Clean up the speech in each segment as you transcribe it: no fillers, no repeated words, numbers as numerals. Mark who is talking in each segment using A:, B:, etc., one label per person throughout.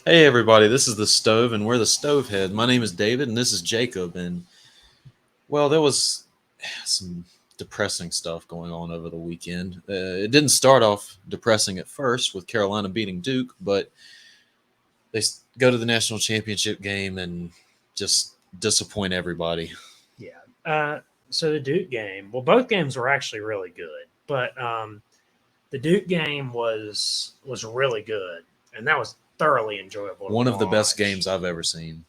A: Hey everybody, this is the Stove, and we're the Stovehead. My name is David, and this is Jacob. And well, there was some depressing stuff going on over the weekend. It didn't start off depressing at first with Carolina beating Duke, but they go to the national championship game and just disappoint everybody.
B: Yeah. So the Duke game, well, both games were actually really good, but the Duke game was really good, and that was thoroughly enjoyable to
A: One of the best games
B: watch.
A: I've ever seen.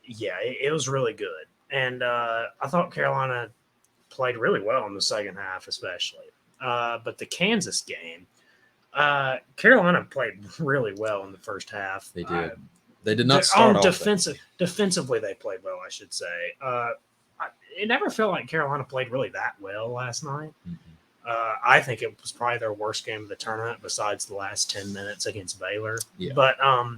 B: Yeah, it was really good, and I thought Carolina played really well in the second half, especially. But the Kansas game, Carolina played really well in the first half.
A: They did. They did not start off that way.
B: Defensively, they played well, I should say. It never felt like Carolina played really that well last night.
A: Mm-mm.
B: I think it was probably their worst game of the tournament, besides the last 10 minutes against Baylor.
A: Yeah.
B: But I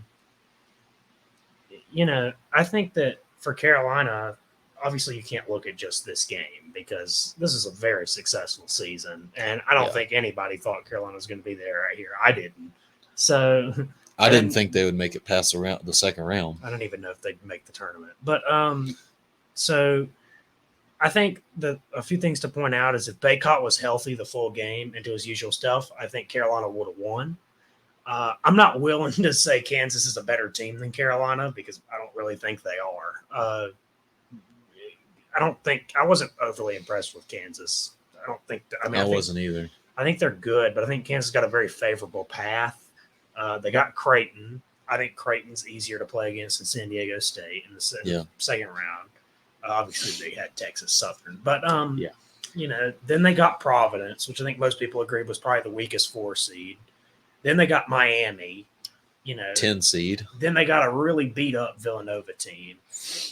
B: think that for Carolina, obviously you can't look at just this game because this is a very successful season, and I don't
A: Yeah.
B: think anybody thought Carolina was going to be there right here. I didn't. So
A: I didn't think they would make it past the second round.
B: I don't even know if they'd make the tournament. But so I think that a few things to point out is if Baycott was healthy the full game and to his usual stuff, I think Carolina would have won. I'm not willing to say Kansas is a better team than Carolina because I don't really think they are. I wasn't overly impressed with Kansas. I don't think.
A: I wasn't either.
B: I think they're good, but I think Kansas got a very favorable path. They got Creighton. I think Creighton's easier to play against than San Diego State in the second round. Obviously, they had Texas Southern, but then they got Providence, which I think most people agreed was probably the weakest 4 seed. Then they got Miami,
A: 10 seed.
B: Then they got a really beat up Villanova team,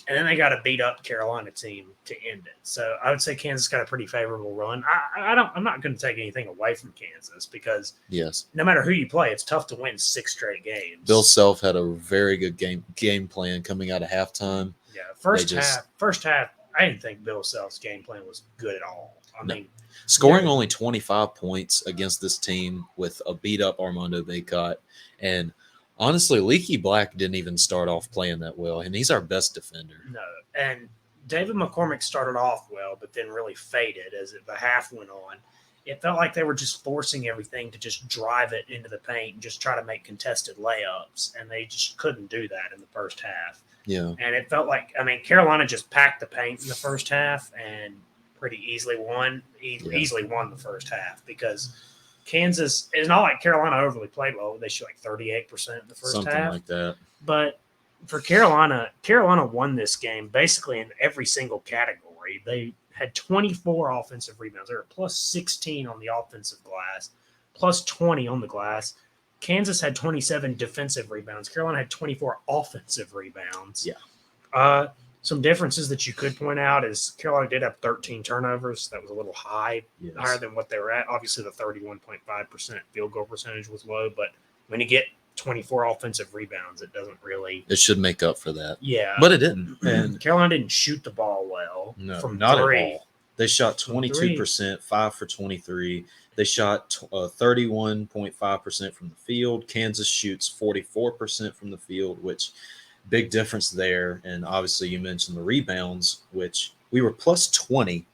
B: and then they got a beat up Carolina team to end it. So I would say Kansas got a pretty favorable run. I'm not going to take anything away from Kansas because
A: Yes,
B: no matter who you play, it's tough to win 6 straight games.
A: Bill Self had a very good game plan coming out of halftime.
B: Yeah, first half, I didn't think Bill Self's game plan was good at all. I mean,
A: scoring only 25 points against this team with a beat up Armando Baycott. And honestly, Leaky Black didn't even start off playing that well, and he's our best defender.
B: No, and David McCormick started off well, but then really faded as the half went on. It felt like they were just forcing everything to just drive it into the paint and just try to make contested layups, and they just couldn't do that in the first half.
A: Yeah.
B: And it felt like, Carolina just packed the paint in the first half and pretty easily won the first half because Kansas, it's not like Carolina overly played well. They shot like 38% in the first
A: Something
B: half.
A: like that.
B: But for Carolina won this game basically in every single category. They had 24 offensive rebounds. They were plus 16 on the offensive glass, plus 20 on the glass. Kansas had 27 defensive rebounds. Carolina had 24 offensive rebounds.
A: Yeah.
B: Some differences that you could point out is Carolina did have 13 turnovers. That was a little high,
A: Yes.
B: higher than what they were at. Obviously, the 31.5% field goal percentage was low, but when you get 24 offensive rebounds, it doesn't really.
A: It should make up for that.
B: Yeah.
A: But it didn't.
B: And Carolina didn't shoot the ball well.
A: No,
B: from
A: not
B: three.
A: at all. They shot 22%, 5 for 23. They shot 31.5% from the field. Kansas shoots 44% from the field, which big difference there. And obviously, you mentioned the rebounds, which we were plus 20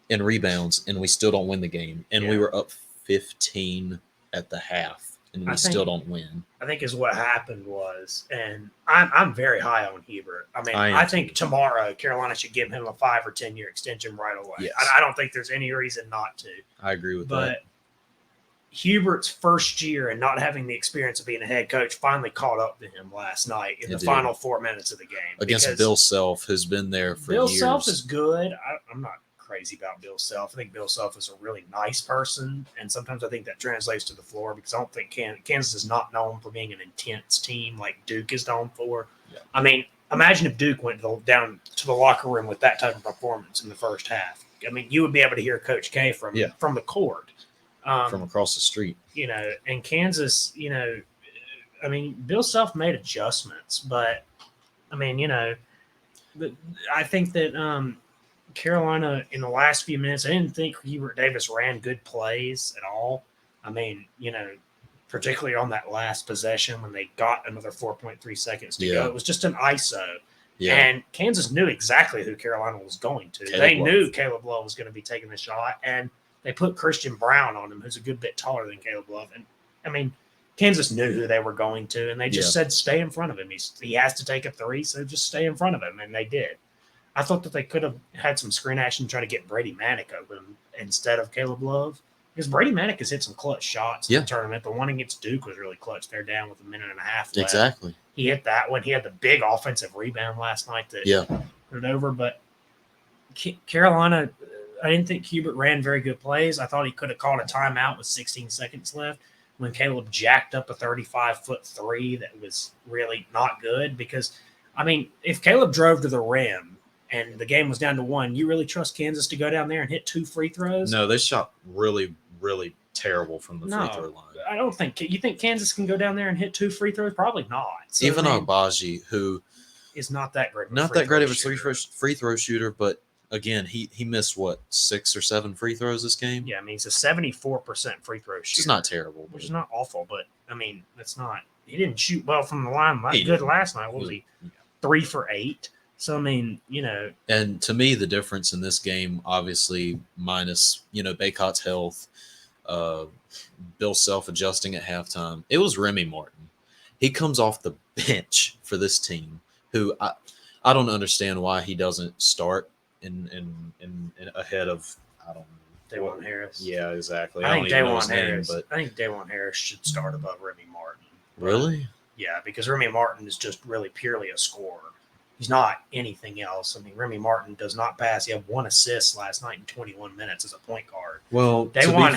A: in rebounds, and we still don't win the game. And we were up 15 at the half, and we still don't win.
B: I think is what happened was, and I'm very high on Hubert. I think tomorrow Carolina should give him a 5 or 10 year extension right away.
A: Yes.
B: I don't think there's any reason not to.
A: I agree with that.
B: But Hubert's first year and not having the experience of being a head coach finally caught up to him last night in the final 4 minutes of the game.
A: Against Bill Self, who's been there for years.
B: Bill Self is good. I'm not crazy about Bill Self. I think Bill Self is a really nice person, and sometimes I think that translates to the floor because I don't think Kansas is not known for being an intense team like Duke is known for. Yeah. Imagine if Duke went down to the locker room with that type of performance in the first half. You would be able to hear Coach K from the court.
A: From across the street.
B: And Kansas, Bill Self made adjustments, but I think that Carolina in the last few minutes, I didn't think Hubert Davis ran good plays at all. particularly on that last possession when they got another 4.3 seconds to
A: Yeah.
B: go. It was just an ISO.
A: Yeah.
B: And Kansas knew exactly who Carolina was going to.
A: Caleb
B: They
A: Love.
B: knew Caleb Love was going to be taking the shot, and they put Christian Brown on him, who's a good bit taller than Caleb Love. And, I mean, Kansas knew who they were going to, and they just said, stay in front of him. He has to take a three, so just stay in front of him, and they did. I thought that they could have had some screen action to try to get Brady Manick open instead of Caleb Love, because Brady Manick has hit some clutch shots in the tournament. The one against Duke was really clutch. They're down with a minute and a half left.
A: Exactly.
B: He hit that one. He had the big offensive rebound last night that put it over. But Carolina, I didn't think Hubert ran very good plays. I thought he could have called a timeout with 16 seconds left when Caleb jacked up a 35-foot three that was really not good. Because, I mean, if Caleb drove to the rim and the game was down to one, you really trust Kansas to go down there and hit 2 free throws?
A: No, they shot really, really terrible from the free throw line.
B: I don't think – you think Kansas can go down there and hit 2 free throws? Probably not. So,
A: Even Agbaji, who
B: is not that great.
A: Not that great of a free throw shooter, but again, he missed, 6 or 7 free throws this game?
B: Yeah, I mean, he's a 74% free throw shooter.
A: It's not terrible.
B: Which is not awful, but, I mean, that's not – he didn't shoot well from the line good last night. What was he? 3 for 8. So, I mean, you know.
A: And to me, the difference in this game, obviously, minus, Baycott's health, Bill Self adjusting at halftime, it was Remy Martin. He comes off the bench for this team, who I don't understand why he doesn't start in ahead of, I don't know.
B: Dajuan Harris.
A: Yeah, exactly.
B: I think Dajuan Harris should start above Remy Martin.
A: Really?
B: Yeah, because Remy Martin is just really purely a scorer. He's not anything else. I mean, Remy Martin does not pass. He had 1 assist last night in 21 minutes as a point guard.
A: Well,
B: Dajuan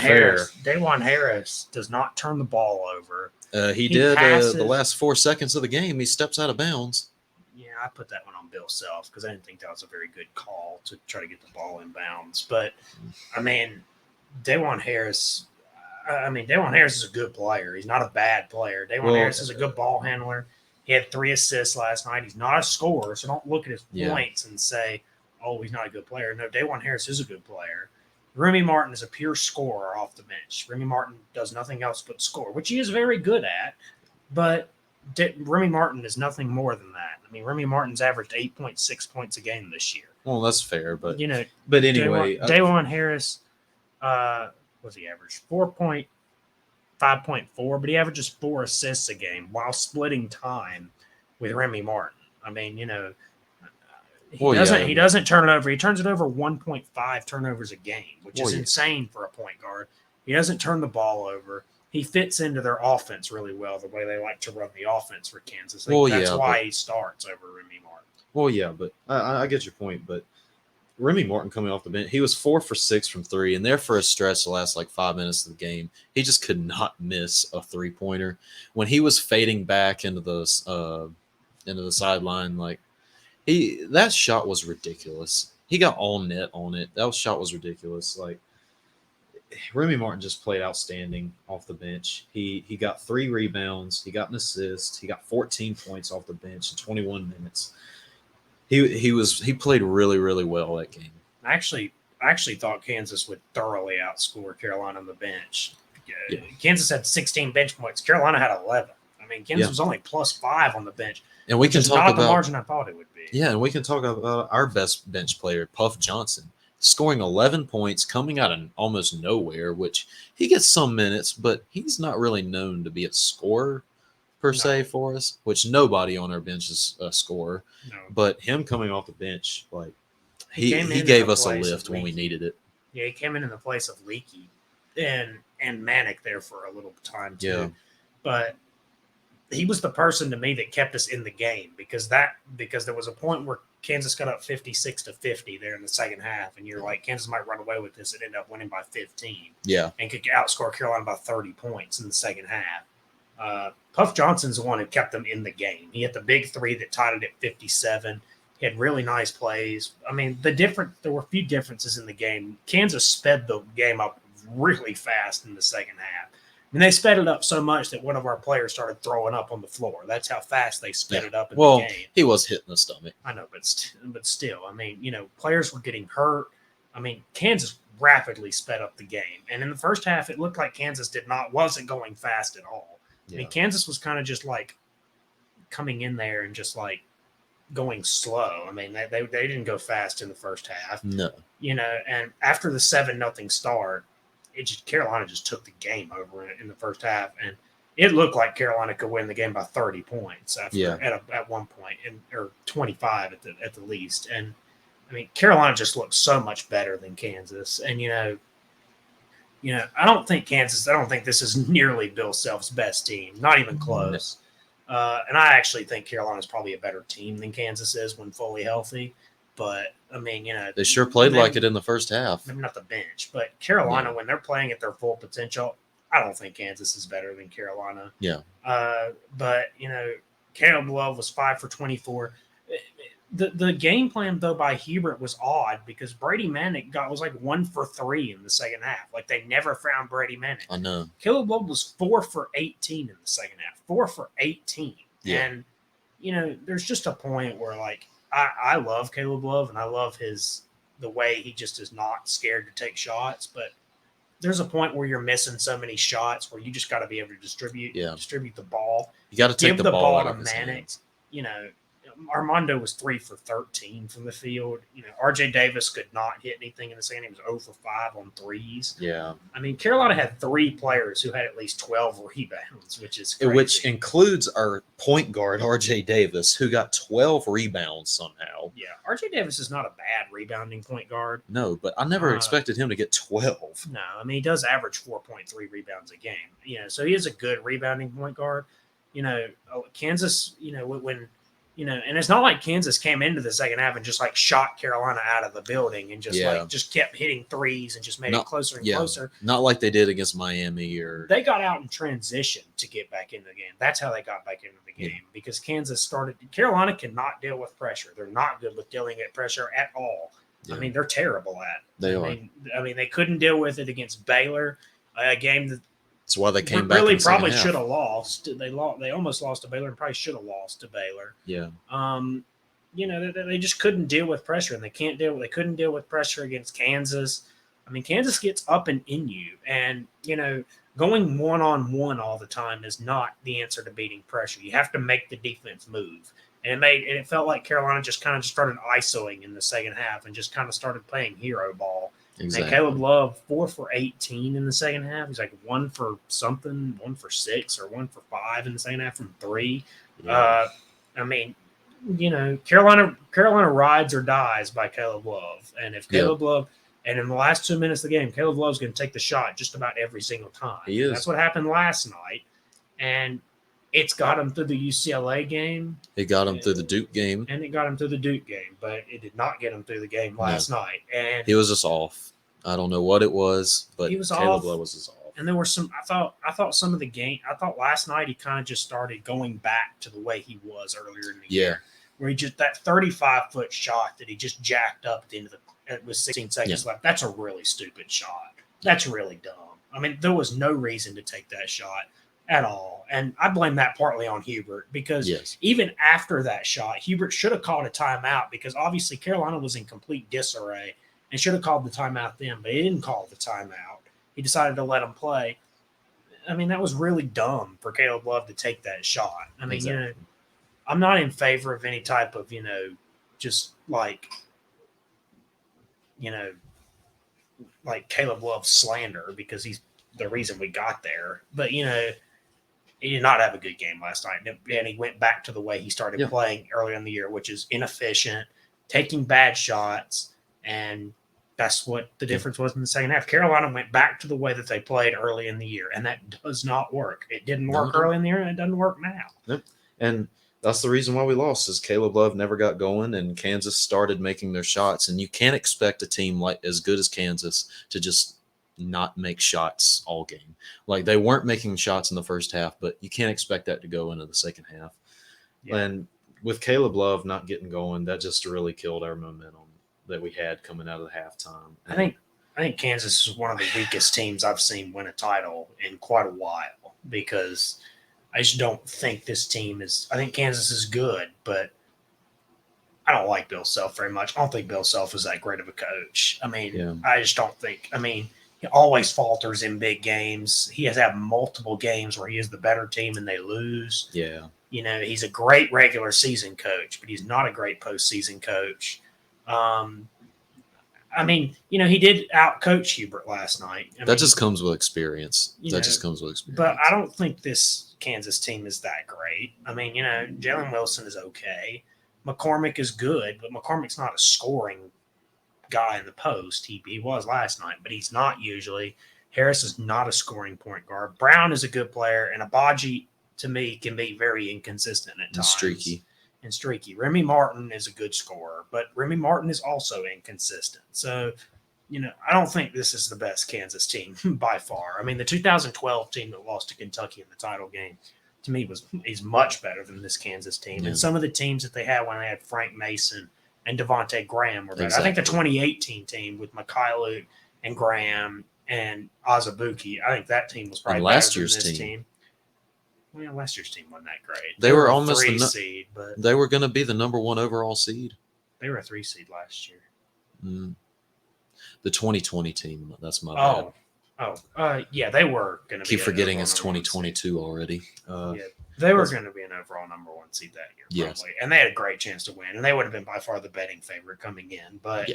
B: Harris does not turn the ball over.
A: He did the last 4 seconds of the game. He steps out of bounds.
B: Yeah, I put that one on Bill Self because I didn't think that was a very good call to try to get the ball in bounds. But, I mean, Dajuan Harris is a good player. He's not a bad player. Harris is a good ball handler. He had 3 assists last night. He's not a scorer, so don't look at his points and say, oh, he's not a good player. No, Dajuan Harris is a good player. Remy Martin is a pure scorer off the bench. Remy Martin does nothing else but score, which he is very good at. But Remy Martin is nothing more than that. I mean, Remy Martin's averaged 8.6 points a game this year.
A: Well, that's fair, but anyway,
B: Dajuan Harris, what's he averaged? 5.4, but he averages 4 assists a game while splitting time with Remy Martin. I mean, he doesn't turn it over. He turns it over 1.5 turnovers a game, which is insane for a point guard. He doesn't turn the ball over. He fits into their offense really well, the way they like to run the offense for Kansas. That's why he starts over Remy Martin.
A: Well, yeah, but I get your point, but Remy Martin coming off the bench, he was 4 for 6 from 3, and there for a stretch the last 5 minutes of the game, he just could not miss a 3-pointer. When he was fading back into the sideline, that shot was ridiculous. He got all net on it. That shot was ridiculous. Remy Martin just played outstanding off the bench. He got 3 rebounds. He got an assist. He got 14 points off the bench in 21 minutes. He played really, really well that game.
B: I actually thought Kansas would thoroughly outscore Carolina on the bench. Yeah. Kansas had 16 bench points. Carolina had 11. I mean, Kansas was only +5 on the bench.
A: And we can talk about
B: the margin I thought it would be.
A: Yeah, and we can talk about our best bench player, Puff Johnson, scoring 11 points, coming out of almost nowhere, which he gets some minutes, but he's not really known to be a scorer per se for us, which nobody on our bench is a scorer. No. But him coming off the bench, he gave us a lift when we needed it.
B: Yeah, he came in the place of Leaky and Manick there for a little time too. Yeah. But he was the person to me that kept us in the game because there was a point where Kansas got up 56-50 there in the second half, and you're like, Kansas might run away with this and end up winning by 15.
A: Yeah.
B: And could outscore Carolina by 30 points in the second half. Puff Johnson's the one who kept them in the game. He hit the big 3 that tied it at 57. He had really nice plays. I mean, there were a few differences in the game. Kansas sped the game up really fast in the second half. I mean, they sped it up so much that one of our players started throwing up on the floor. That's how fast they sped it up in the game.
A: He was hitting the stomach.
B: I know, but still, I mean, players were getting hurt. I mean, Kansas rapidly sped up the game. And in the first half, it looked like Kansas wasn't going fast at all. I mean, Kansas was kind of just like coming in there and just like going slow. I mean, they didn't go fast in the first half.
A: No.
B: And after the 7-0 start, Carolina just took the game over in the first half, and it looked like Carolina could win the game by 30 points at one point, or 25 at the least. And I mean, Carolina just looked so much better than Kansas. And I don't think this is nearly Bill Self's best team, not even close. And I actually think Carolina is probably a better team than Kansas is when fully healthy. But I mean,
A: they sure played like it in the first half.
B: Maybe not the bench, but Carolina, when they're playing at their full potential, I don't think Kansas is better than Carolina.
A: Yeah.
B: But Caleb Love was 5 for 24. The game plan though by Hubert was odd because Brady Manek was like 1 for 3 in the second half. Like they never found Brady Manek.
A: I know.
B: Caleb Love was 4 for 18 in the second half. 4 for 18.
A: Yeah.
B: And there's just a point where like I love Caleb Love and I love the way he just is not scared to take shots, but there's a point where you're missing so many shots where you just got to be able to distribute the ball.
A: You got to take
B: the
A: the ball out
B: to
A: of his hands.
B: Armando was 3 for 13 from the field. RJ Davis could not hit anything in the second. He was 0 for 5 on threes.
A: Yeah.
B: I mean, Carolina had 3 players who had at least 12 rebounds, which is crazy.
A: Which includes our point guard, RJ Davis, who got 12 rebounds somehow.
B: Yeah. RJ Davis is not a bad rebounding point guard.
A: No, but I never expected him to get 12.
B: No, I mean, he does average 4.3 rebounds a game. So he is a good rebounding point guard. Kansas, and it's not like Kansas came into the second half and just like shot Carolina out of the building and just kept hitting threes and just made it closer and closer.
A: Not like they did against Miami
B: They got out in transition to get back into the game. That's how they got back into the game because Carolina cannot deal with pressure. They're not good with dealing with pressure at all. Yeah. I mean, they're terrible at it. I mean, they couldn't deal with it against Baylor, a game that
A: that's why they came back.
B: Really, probably should have lost. They almost lost to Baylor, and probably should have lost to Baylor.
A: Yeah.
B: They just couldn't deal with pressure, and they couldn't deal with pressure against Kansas. I mean, Kansas gets up and in you, and going 1-on-1 all the time is not the answer to beating pressure. You have to make the defense move, and it felt like Carolina just kind of started isoing in the second half and just kind of started playing hero ball.
A: Exactly.
B: And Caleb Love, 4 for 18 in the second half. He's like 1 for something, 1 for 6 or 1 for 5 in the second half from 3. Yeah. I mean, Carolina rides or dies by Caleb Love. And if Caleb Love, and in the last 2 minutes of the game, Caleb Love's going to take the shot just about every single time.
A: He is.
B: That's what happened last night. And it's got him through the UCLA game.
A: It got him through the Duke game.
B: And it got him through the Duke game, but it did not get him through the game last night. And
A: he was just off. I don't know what it was, but
B: he was
A: Caleb
B: off.
A: Love was just off.
B: And there were some I thought some of the game last night he kind of just started going back to the way he was earlier in the year. Where he just that 35-foot shot that he just jacked up at the end of with 16 seconds left. That's a really stupid shot. That's really dumb. I mean, there was no reason to take that shot at all. And I blame that partly on Hubert because even after that shot, Hubert should have called a timeout because obviously Carolina was in complete disarray and should have called the timeout then, but he didn't call the timeout. He decided to let him play. I mean, that was really dumb for Caleb Love to take that shot. I mean, I'm not in favor of any type of, just like Caleb Love slander because he's the reason we got there. But, he did not have a good game last night. And he went back to the way he started playing earlier in the year, which is inefficient, taking bad shots. And that's what the difference was in the second half. Carolina went back to the way that they played early in the year, and that does not work. It didn't work early in the year, and it doesn't work now.
A: Yep. And that's the reason why we lost is Caleb Love never got going, and Kansas started making their shots. And you can't expect a team like as good as Kansas to just not make shots all game. Like they weren't making shots in the first half, but you can't expect that to go into the second half. Yeah. And with Caleb Love not getting going, that just really killed our momentum that we had coming out of the halftime. And
B: I think Kansas is one of the weakest teams I've seen win a title in quite a while because I just don't think this team is – I think Kansas is good, but I don't like Bill Self very much. I don't think Bill Self is that great of a coach. I mean,
A: Yeah.
B: I just don't think. I mean, he always falters in big games. He has had multiple games where he is the better team and they lose.
A: Yeah.
B: He's a great regular season coach, but he's not a great postseason coach. I mean, he did out coach Hubert last night.
A: That just comes with experience.
B: But I don't think this Kansas team is that great. I mean, Jalen Wilson is okay. McCormick is good, but McCormick's not a scoring guy in the post. He was last night, but he's not usually. Harris is not a scoring point guard. Brown is a good player, and Abaji, to me, can be very inconsistent at times. And streaky. Remy Martin is a good scorer, but Remy Martin is also inconsistent. So, I don't think this is the best Kansas team by far. I mean, the 2012 team that lost to Kentucky in the title game, to me, is much better than this Kansas team.
A: Yeah.
B: And some of the teams that they had when they had Frank Mason and Devontae Graham were better.
A: Exactly.
B: I think the 2018 team with Mikhailuk and Graham and Azubuike, I think that team was probably
A: last
B: better
A: year's
B: than this
A: team.
B: team. Well, last year's team wasn't that great.
A: They were
B: a
A: almost
B: 3 seed, but
A: they were going to be the number 1 overall seed.
B: they were a 3 seed last year.
A: The 2020 team. That's my bad.
B: Yeah, they were going to
A: Keep forgetting it's 2022 already.
B: They were going to be an overall number 1 seed that year,
A: Yes.
B: probably. And they had a great chance to win, and they would have been by far the betting favorite coming in. But,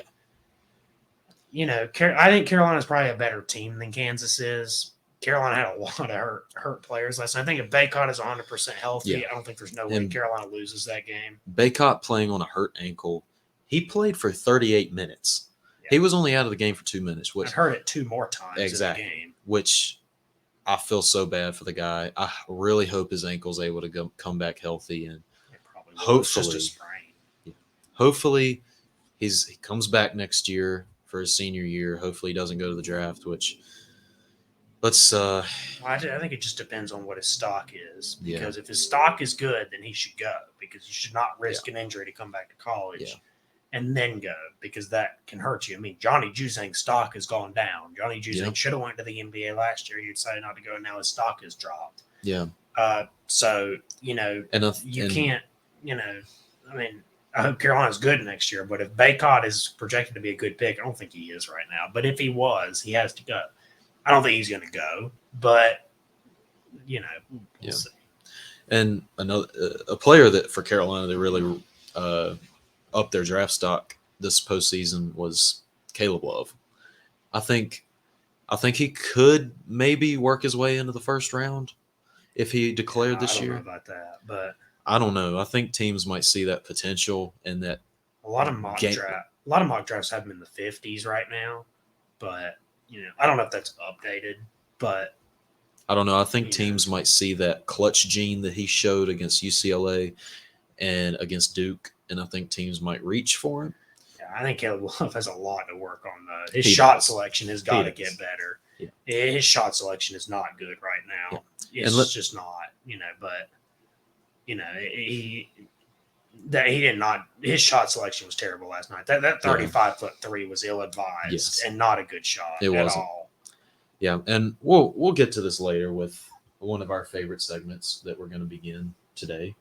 B: I think Carolina's probably a better team than Kansas is. Carolina had a lot of hurt players last night. I think if Baycott is 100% healthy, I don't think there's no way Carolina loses that game.
A: Baycott playing on a hurt ankle. He played for 38 minutes. Yeah. He was only out of the game for 2 minutes.
B: I heard it 2 more times in the game.
A: Which I feel so bad for the guy. I really hope his ankle's able to come back healthy, and hopefully,
B: just a sprain.
A: Hopefully he comes back next year for his senior year. Hopefully he doesn't go to the draft, which let's
B: I think it just depends on what his stock is. Because if his stock is good, then he should go, because you should not risk an injury to come back to college and then go, because that can hurt you. I mean, Johnny Juzang's stock has gone down. Johnny Juzang should have went to the NBA last year. He decided not to go, and now his stock has dropped.
A: Yeah.
B: So, you can't, I mean, I hope Carolina's good next year, but if Baycott is projected to be a good pick, I don't think he is right now. But if he was, he has to go. I don't think he's going to go, but, we'll see.
A: And a player that for Carolina that really upped their draft stock this postseason was Caleb Love. I think he could maybe work his way into the first round if he declared this year.
B: I don't know about that, but
A: I don't know. I think teams might see that potential and that
B: a lot of mock drafts have him in the 50s right now, but I don't know if that's updated, but
A: I don't know. I think teams might see that clutch gene that he showed against UCLA and against Duke, and I think teams might reach for him.
B: Yeah, I think Caleb Love has a lot to work on. His shot selection has got to get better.
A: Yeah.
B: His shot selection is not good right now. Yeah. It's just not, but his shot selection was terrible last night. That 35-foot three was ill-advised and not a good shot at all.
A: Yeah, and we'll get to this later with one of our favorite segments that we're going to begin today.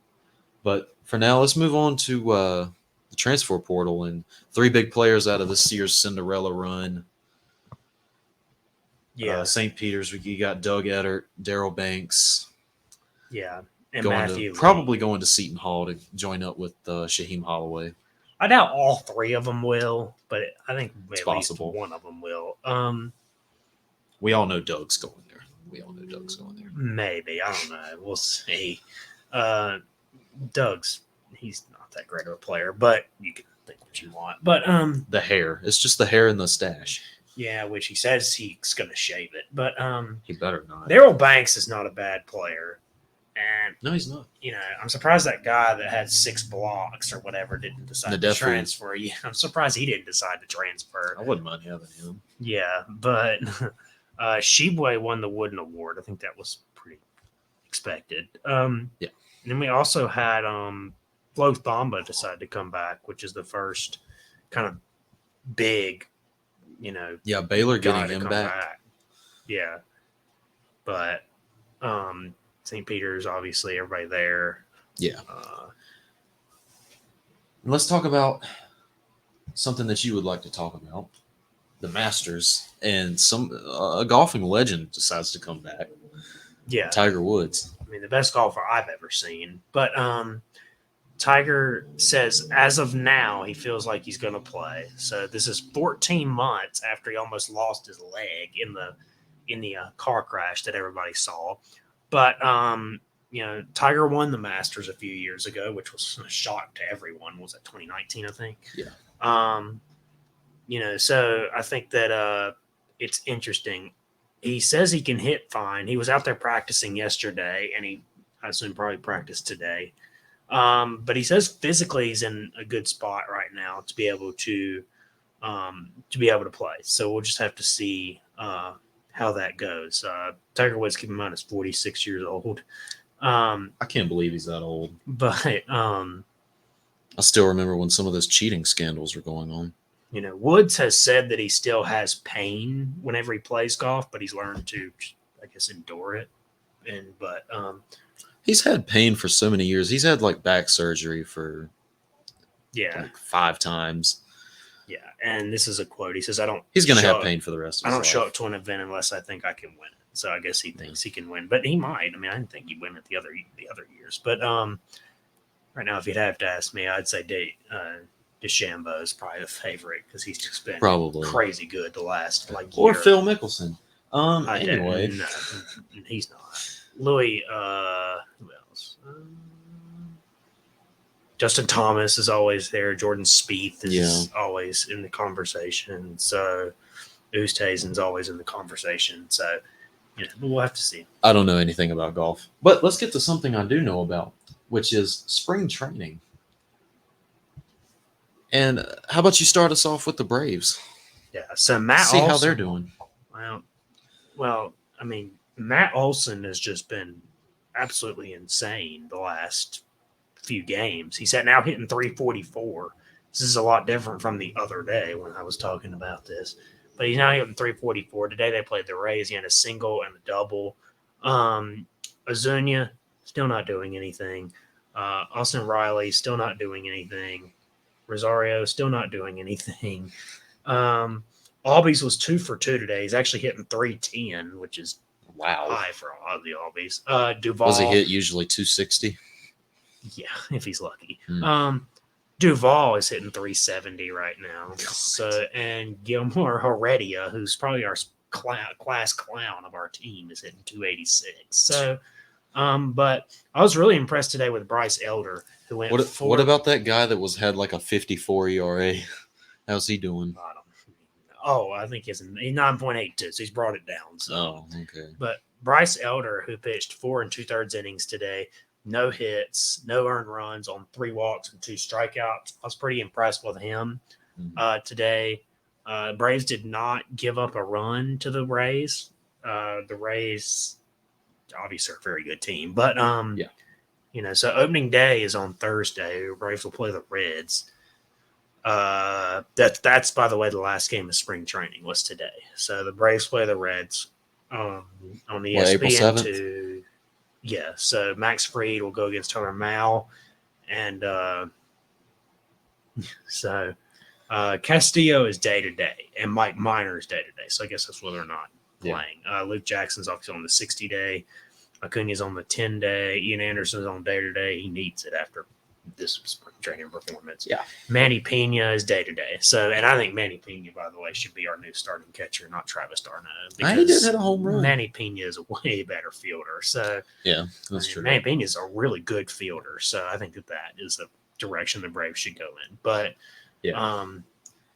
A: But for now, let's move on to the transfer portal and 3 big players out of this year's Cinderella run.
B: Yeah,
A: St. Peter's, you got Doug Eddert, Daryl Banks.
B: Yeah, and Matthew
A: probably going to Seton Hall to join up with Shaheem Holloway.
B: I doubt all 3 of them will, but I think
A: it's
B: at
A: possible.
B: least one of them will.
A: We all know Doug's going there. Maybe.
B: I don't know. We'll see. He's not that great of a player, but you can think what you want. But
A: the hair. It's just the hair and the stash.
B: Yeah, which he says he's going to shave it, but
A: he better not.
B: Daryl Banks is not a bad player, and
A: no, he's not.
B: I'm surprised that guy that had 6 blocks or whatever didn't decide to transfer. Yeah, I'm surprised he didn't decide to transfer.
A: I wouldn't mind having him.
B: Yeah, but Sheboy won the Wooden Award. I think that was pretty expected.
A: Yeah.
B: And then we also had Flo Thamba decide to come back, which is the first kind of big,
A: Yeah, Baylor getting him back.
B: Yeah. But St. Peter's, obviously, everybody there.
A: Yeah. And let's talk about something that you would like to talk about: the Masters, and some a golfing legend decides to come back.
B: Yeah,
A: Tiger Woods.
B: I mean the best golfer I've ever seen. But Tiger says as of now he feels like he's going to play. So this is 14 months after he almost lost his leg in the car crash that everybody saw. But Tiger won the Masters a few years ago, which was a shock to everyone. Was that 2019? I think.
A: Yeah.
B: So I think that it's interesting. He says he can hit fine. He was out there practicing yesterday, and I assume probably practiced today. But he says physically he's in a good spot right now to be able to play. So we'll just have to see how that goes. Tiger Woods, keep in mind, is 46 years old.
A: I can't believe he's that old.
B: But
A: I still remember when some of those cheating scandals were going on.
B: Woods has said that he still has pain whenever he plays golf, but he's learned to, I guess, endure it. But
A: he's had pain for so many years. He's had like back surgery for like 5 times.
B: Yeah, and this is a quote. He says,
A: He's going to have pain for the rest of his life.
B: I don't show up to an event unless I think I can win it. So I guess he thinks he can win, but he might. I mean, I didn't think he'd win it the other years. But right now, if you'd have to ask me, I'd say DeChambeau is probably the favorite because he's just been
A: probably
B: crazy good the last year.
A: Or Phil Mickelson. Anyway,
B: no, he's not. Louis, who else? Justin Thomas is always there. Jordan Spieth is always in the conversation. So Oosthuizen's always in the conversation. So we'll have to see.
A: I don't know anything about golf, but let's get to something I do know about, which is spring training. And how about you start us off with the Braves?
B: Yeah. So Matt
A: see
B: Olson,
A: how they're doing.
B: Well, I mean, Matt Olson has just been absolutely insane the last few games. He's now hitting 344. This is a lot different from the other day when I was talking about this. But he's now hitting 344. Today they played the Rays. He had a single and a double. Ozuna still not doing anything. Austin Riley still not doing anything. Rosario still not doing anything. Albies was 2 for 2 today. He's actually hitting 310, which is high for a lot of the Albies. Duvall.
A: Does he hit usually 260?
B: Yeah, if he's lucky. Duvall is hitting 370 right now. And Gilmore Heredia, who's probably our class clown of our team, is hitting 286. So, but I was really impressed today with Bryce Elder, who went.
A: What about that guy that had like a 54 ERA? How's he doing?
B: I think he's 9.82, so he's brought it down. So.
A: Oh, okay.
B: But Bryce Elder, who pitched 4 2/3 innings today, no hits, no earned runs on 3 walks and 2 strikeouts. I was pretty impressed with him today. Braves did not give up a run to the Rays. The Rays obviously are a very good team, but so opening day is on Thursday. The Braves will play the Reds. That's by the way, the last game of spring training was today. So the Braves play the Reds on the ESPN
A: April 7th?
B: Yeah, so Max Fried will go against Turner Mao, and Castillo is day-to-day, and Mike Minor is day-to-day, so I guess that's why they're not playing. Luke Jackson's obviously on the 60-day. Acuna's on the 10-day. Ian Anderson's on day-to-day. He needs it after this spring training performance.
A: Yeah.
B: Manny Pena is day-to-day. And I think Manny Pena, by the way, should be our new starting catcher, not Travis d'Arnaud.
A: He did hit a home run.
B: Manny Pena is a way better fielder. So
A: yeah, that's true.
B: Manny Pena is a really good fielder. So I think that is the direction the Braves should go in. But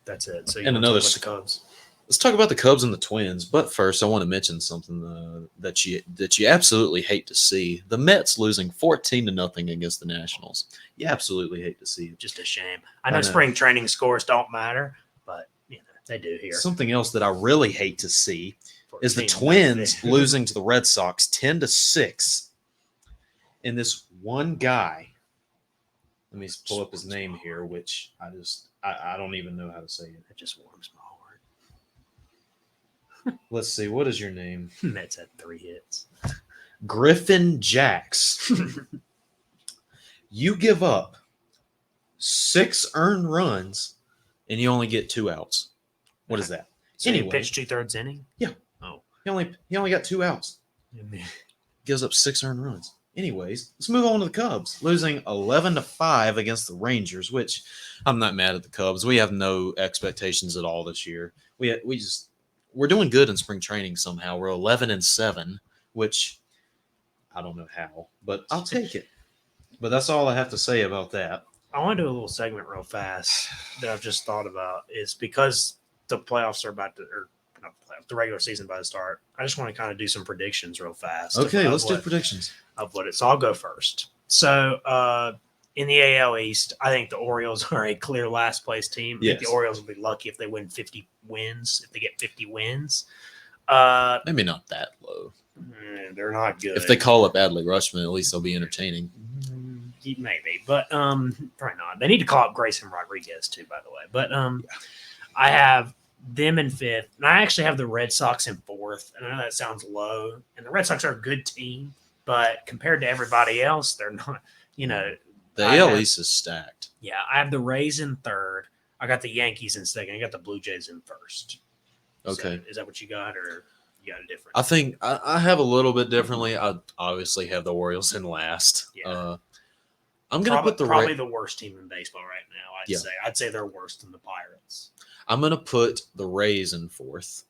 B: that's it. So the Cubs.
A: Let's talk about the Cubs and the Twins. But first, I want to mention something that you absolutely hate to see: the Mets losing 14-0 against the Nationals. You absolutely hate to see it.
B: Just a shame. I know spring training scores don't matter, but they do here.
A: Something else that I really hate to see is the Twins losing to the Red Sox 10-6. And this one guy, let me pull up his name here, which I don't even know how to say it.
B: It just warms my heart.
A: Let's see. What is your name?
B: Mets had 3 hits.
A: Griffin Jacks. You give up 6 earned runs, and you only get 2 outs. What is that?
B: So he
A: Anyway.
B: pitched 2/3 inning.
A: Yeah.
B: Oh,
A: He only got 2 outs. Gives up 6 earned runs. Anyways, let's move on to the Cubs, losing 11-5 against the Rangers, which I'm not mad at the Cubs. We have no expectations at all this year. We're doing good in spring training somehow. We're 11-7, which I don't know how, but I'll take it. But that's all I have to say about that.
B: I want to do a little segment real fast that I've just thought about. Is because the playoffs are about to, or not the playoffs, the regular season about to start. I just want to kind of do some predictions real fast.
A: Okay, let's do predictions.
B: So I'll go first. So in the AL East, I think the Orioles are a clear last place team. I think the Orioles will be lucky if they win 50 wins, if they get 50 wins.
A: Maybe not that low.
B: They're not good.
A: If they call up Adley Rutschman, at least they'll be entertaining.
B: Maybe, but probably not. They need to call up Grayson Rodriguez too, by the way. But I have them in 5th, and I actually have the Red Sox in 4th. And I know that sounds low, and the Red Sox are a good team, but compared to everybody else, they're not. The
A: AL East is stacked.
B: Yeah, I have the Rays in 3rd. I got the Yankees in 2nd. I got the Blue Jays in 1st.
A: Okay,
B: so, is that what you got, or you got a different?
A: I think I have a little bit differently. I obviously have the Orioles in last.
B: Yeah.
A: I'm going to put
B: probably the worst team in baseball right now. I'd say they're worse than the Pirates.
A: I'm going to put the Rays in 4th,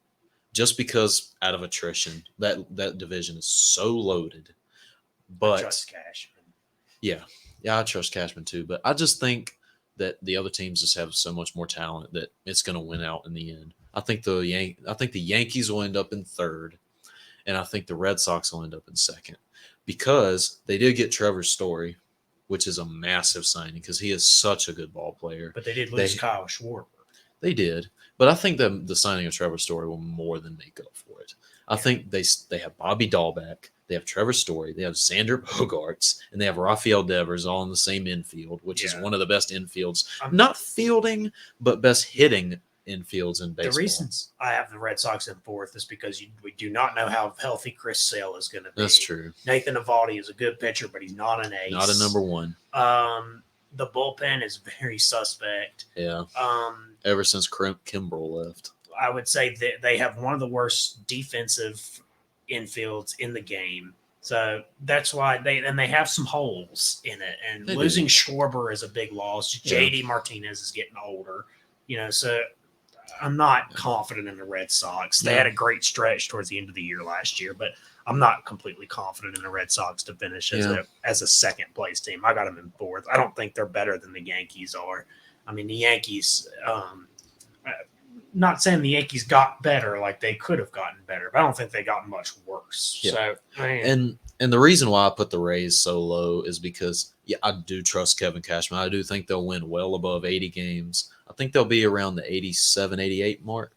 A: just because out of attrition, that division is so loaded. But
B: I trust Cashman.
A: Yeah, I trust Cashman too. But I just think that the other teams just have so much more talent that it's going to win out in the end. I think the Yankees will end up in 3rd, and I think the Red Sox will end up in 2nd, because they did get Trevor Story, which is a massive signing because he is such a good ball player.
B: But they did lose Kyle Schwarber.
A: They did, but I think the signing of Trevor Story will more than make up for it. I think they have Bobby Dahl back. They have Trevor Story. They have Xander Bogaerts, and they have Rafael Devers all in the same infield, which is one of the best infields. Not fielding, but best hitting infields in baseball.
B: The reasons I have the Red Sox in 4th is because we do not know how healthy Chris Sale is going to be.
A: That's true.
B: Nathan Eovaldi is a good pitcher, but he's not an ace.
A: Not a number 1.
B: The bullpen is very suspect.
A: Yeah. Ever since Kimbrel left.
B: I would say that they have one of the worst defensive infields in the game. So that's why they have some holes in it. And losing Schwarber is a big loss. JD Martinez is getting older. So I'm not confident in the Red Sox. They had a great stretch towards the end of the year last year, but I'm not completely confident in the Red Sox to finish as a second place team. I got them in 4th. I don't think they're better than the Yankees are. I mean, the Yankees, not saying the Yankees got better, like they could have gotten better, but I don't think they got much worse. Yeah. So,
A: and the reason why I put the Rays so low is because, I do trust Kevin Cashman. I do think they'll win well above 80 games. I think they'll be around the 87, 88 mark.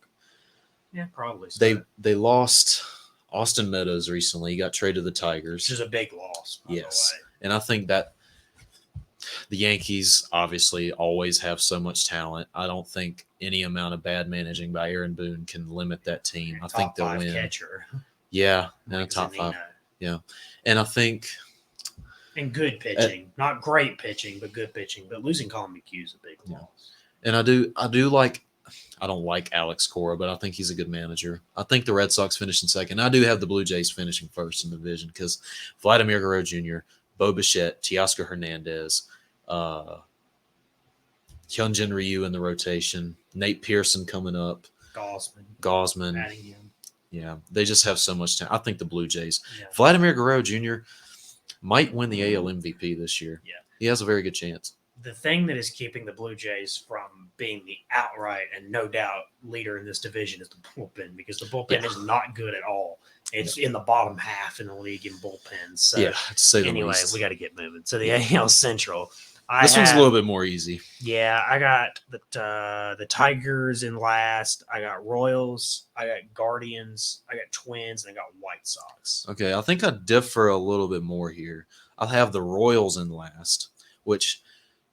B: Yeah, probably. So.
A: They lost Austin Meadows recently. He got traded to the Tigers.
B: Which is a big loss, by the way.
A: And I think that the Yankees obviously always have so much talent. I don't think any amount of bad managing by Aaron Boone can limit that team. I think they'll win.
B: Catcher.
A: Yeah, top 5. Yeah, and I think
B: and good pitching, not great pitching, but good pitching. But losing Colin McHugh is a big loss.
A: And I do like. I don't like Alex Cora, but I think he's a good manager. I think the Red Sox finish in 2nd. I do have the Blue Jays finishing 1st in the division because Vladimir Guerrero Jr., Bo Bichette, Teoscar Hernandez, Hyunjin Ryu in the rotation, Nate Pearson coming up, Gosman.
B: Adding him.
A: Yeah, they just have so much talent. I think the Blue Jays. Yeah. Vladimir Guerrero Jr. might win the AL MVP this year.
B: Yeah.
A: He has a very good chance.
B: The thing that is keeping the Blue Jays from being the outright and no doubt leader in this division is the bullpen, because the bullpen is not good at all. It's in the bottom half in the league in bullpens. So anyway, we got to get moving. So the AL Central.
A: This one's a little bit more easy.
B: Yeah, I got the Tigers in last. I got Royals. I got Guardians. I got Twins, and I got White Sox.
A: Okay, I think I differ a little bit more here. I'll have the Royals in last, which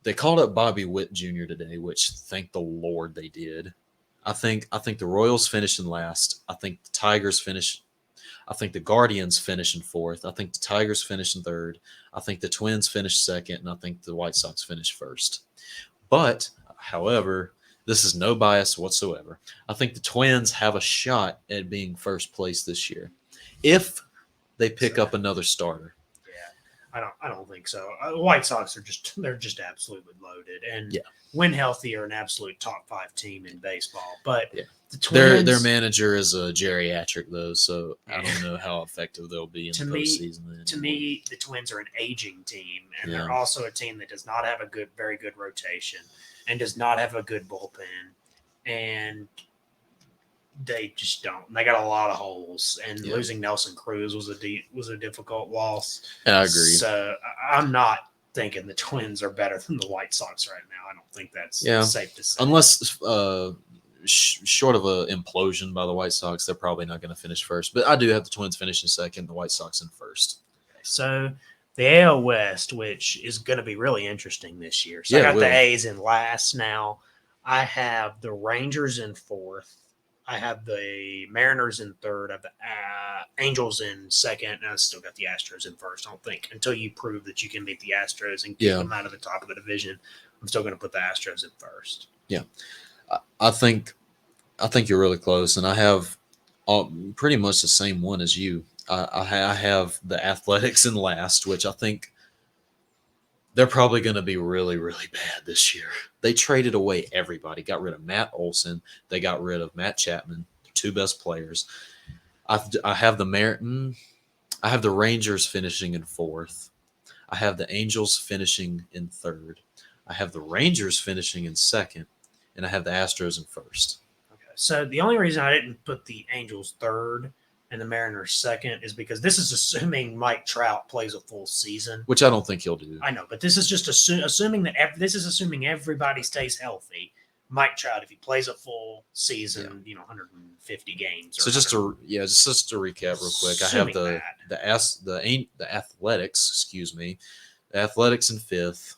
A: they called up Bobby Witt Jr. today, which thank the Lord they did. I think the Royals finish in last. I think the Tigers finish. I think the Guardians finish in fourth. I think the Tigers finish in third. I think the Twins finish second, and I think the White Sox finish first. But, however, this is no bias whatsoever. I think the Twins have a shot at being first place this year if they pick up another starter.
B: Yeah, I don't think so. The White Sox they're just absolutely loaded, and
A: Yeah.
B: when healthy, are an absolute top 5 team in baseball. But
A: Yeah.
B: the Twins,
A: Their manager is a geriatric though, so I don't know how effective they'll be in the postseason.
B: To me, the Twins are an aging team, and
A: Yeah.
B: they're also a team that does not have a very good rotation, and does not have a good bullpen, and they just don't. They got a lot of holes, and
A: Yeah.
B: losing Nelson Cruz was a difficult loss.
A: I agree.
B: So I'm not thinking the Twins are better than the White Sox right now. I don't think that's safe to say.
A: Unless short of a implosion by the White Sox, they're probably not going to finish first. But I do have the Twins finishing second, the White Sox in first.
B: So the AL West, which is going to be really interesting this year. So
A: Yeah,
B: I got
A: it will.
B: the A's in last now. I have the Rangers in fourth. I have the Mariners in third. I have the Angels in second. And I still got the Astros in first. I don't think until you prove that you can beat the Astros and keep them out of the top of the division, I'm still going to put the Astros in first.
A: Yeah. I think you're really close, and I have pretty much the same one as you. I have the Athletics in last, which I think they're probably going to be really, really bad this year. They traded away everybody. Got rid of Matt Olson. They got rid of Matt Chapman, their 2 best players. I have I have the Rangers finishing in fourth. I have the Angels finishing in third. I have the Rangers finishing in second, and I have the Astros in first.
B: Okay. So the only reason I didn't put the Angels third and the Mariners second is because this is assuming Mike Trout plays a full season,
A: which I don't think he'll do.
B: I know, but this is just assuming that assuming everybody stays healthy. Mike Trout, if he plays a full season, 150 games.
A: So just to recap real quick, I have the Athletics, the Athletics in fifth,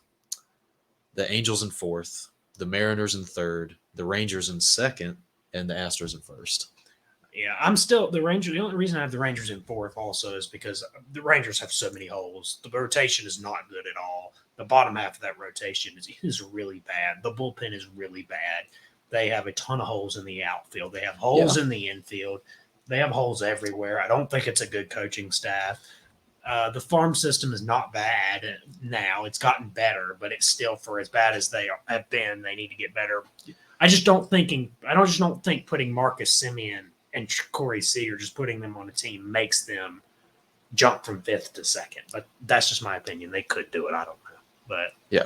A: the Angels in fourth, the Mariners in third, the Rangers in second, and the Astros in first.
B: Yeah, I'm still the Rangers. The only reason I have the Rangers in fourth also is because the Rangers have so many holes. The rotation is not good at all. The bottom half of that rotation is really bad. The bullpen is really bad. They have a ton of holes in the outfield. They have holes in the infield. They have holes everywhere. I don't think it's a good coaching staff. The farm system is not bad now. It's gotten better, but it's still, for as bad as they have been, they need to get better. I just don't think putting Marcus Semien and Corey Seager, just putting them on a team, makes them jump from fifth to second. But that's just my opinion. They could do it. I don't know. But
A: yeah,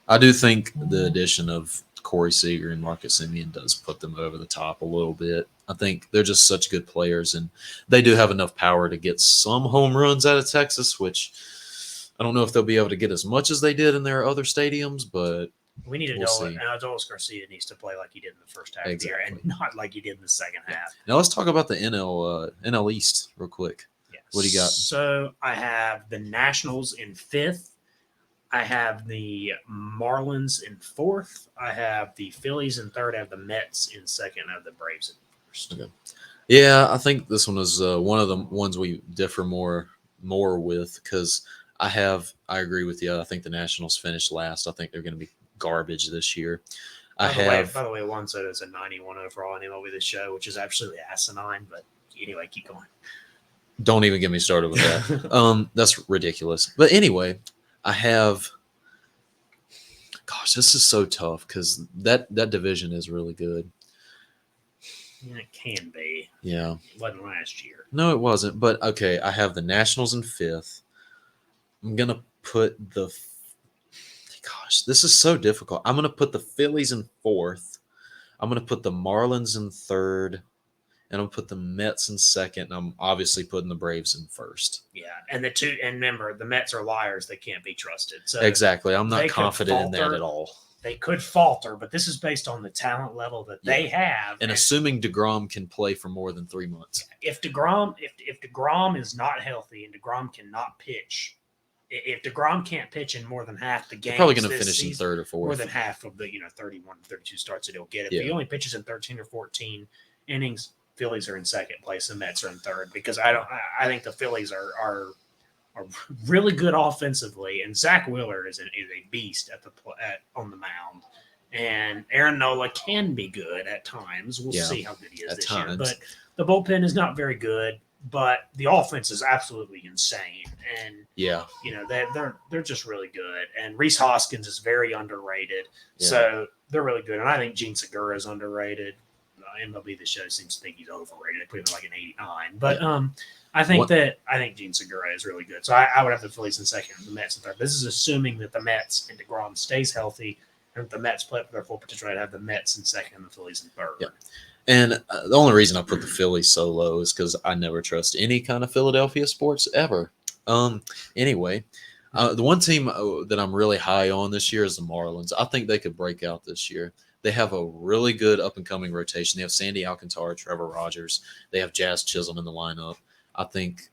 A: I do think the addition of Corey Seager and Marcus Semien does put them over the top a little bit. I think they're just such good players, and they do have enough power to get some home runs out of Texas, which I don't know if they'll be able to get as much as they did in their other stadiums, but
B: we need to know it. And Adolis Garcia needs to play like he did in the first half of the year and not like he did in the second half.
A: Now let's talk about the NL East real quick.
B: Yes.
A: What do you got?
B: So I have the Nationals in fifth. I have the Marlins in fourth. I have the Phillies in third. I have the Mets in second. I have the Braves in first.
A: Okay. Yeah, I think this one is one of the ones we differ more with because I agree with you. I think the Nationals finished last. I think they're going to be garbage this year.
B: By the way, Juan Soto's a 91 overall in MLB The Show, which is absolutely asinine. But anyway, keep going.
A: Don't even get me started with that. That's ridiculous. But anyway, I have. Gosh, this is so tough because that division is really good.
B: Yeah, it can be.
A: Yeah.
B: It wasn't last year.
A: No, it wasn't. But okay, I have the Nationals in fifth. I'm gonna put the. Gosh, this is so difficult. I'm gonna put the Phillies in fourth. I'm gonna put the Marlins in third, and I'm gonna put the Mets in second. And I'm obviously putting the Braves in first.
B: Yeah, and remember, the Mets are liars. They can't be trusted. So
A: exactly, I'm not confident in that at all.
B: They could falter, but this is based on the talent level that they have,
A: and assuming DeGrom can play for more than 3 months.
B: If DeGrom is not healthy and DeGrom cannot pitch. If DeGrom can't pitch in more than half the games,
A: they're probably going to finish in third or fourth.
B: More than half of the 31, 32 starts that he'll get. If he only pitches in 13 or 14 innings, Phillies are in second place, the Mets are in third because I think the Phillies are really good offensively, and Zach Wheeler is a beast on the mound. And Aaron Nola can be good at times. We'll see how good he is this year. But the bullpen is not very good. But the offense is absolutely insane, and they're just really good. And Reese Hoskins is very underrated, so they're really good. And I think Gene Segura is underrated. MLB The Show seems to think he's overrated. They put him like an 89, but I think Gene Segura is really good. So I would have the Phillies in second, and the Mets in third. This is assuming that the Mets and DeGrom stays healthy, and if the Mets play up to their full potential, I'd have the Mets in second and the Phillies in third.
A: Yeah. And the only reason I put the Phillies so low is because I never trust any kind of Philadelphia sports ever. Anyway, the one team that I'm really high on this year is the Marlins. I think they could break out this year. They have a really good up-and-coming rotation. They have Sandy Alcantara, Trevor Rogers. They have Jazz Chisholm in the lineup. I think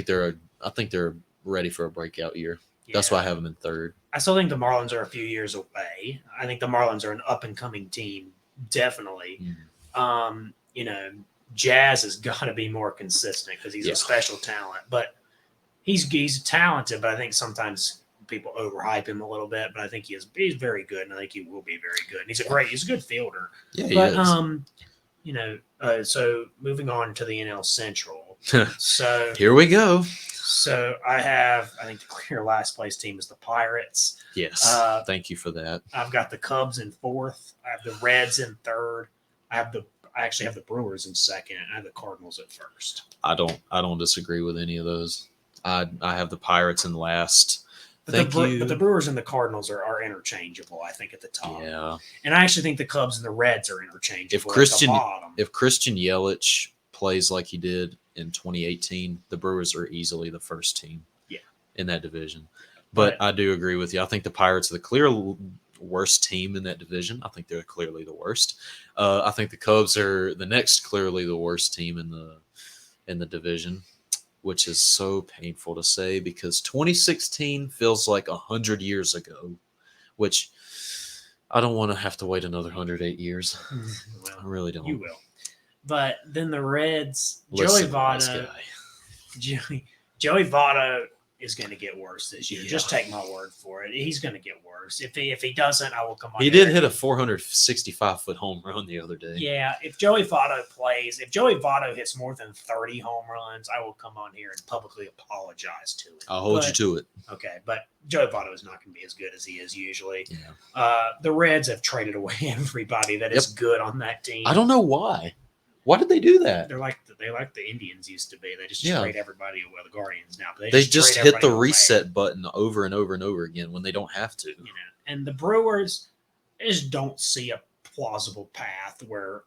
A: they're ready for a breakout year. Yeah. That's why I have them in third.
B: I still think the Marlins are a few years away. I think the Marlins are an up-and-coming team, definitely. Mm-hmm. Jazz has got to be more consistent because he's a special talent. But he's talented, but I think sometimes people overhype him a little bit. But I think he's very good, and I think he will be very good. And he's a good fielder.
A: Yeah,
B: but so moving on to the NL Central. So
A: here we go.
B: So I think the clear last place team is the Pirates.
A: Yes. Thank you for that.
B: I've got the Cubs in fourth. I have the Reds in third. I actually have the Brewers in second, and I have the Cardinals at first.
A: I don't disagree with any of those. I have the Pirates in last.
B: But the Brewers and the Cardinals are interchangeable, I think, at the top.
A: Yeah.
B: And I actually think the Cubs and the Reds are interchangeable
A: at the bottom. If Christian Yelich plays like he did in 2018, the Brewers are easily the first team in that division. But I do agree with you. I think the Pirates are the clear worst team in that division. I think they're clearly the worst. I think the Cubs are the next clearly the worst team in the division, which is so painful to say because 2016 feels like 100 years ago, which I don't want to have to wait another 108 years.
B: Well,
A: I really don't.
B: You will. But then the Reds, Joey Votto is going to get worse this year. Yeah. Just take my word for it. He's going to get worse. If he doesn't, I will come on.
A: He did hit a 465-foot home run the other day.
B: Yeah, if Joey Votto hits more than 30 home runs, I will come on here and publicly apologize to it.
A: I'll hold you to it.
B: Okay, but Joey Votto is not going to be as good as he is usually.
A: Yeah.
B: The Reds have traded away everybody that is good on that team.
A: I don't know why. Why did they do that?
B: They're like the Indians used to be. They just trade everybody away. The Guardians now.
A: They just hit the reset button over and over and over again when they don't have to.
B: And the Brewers just don't see a plausible path where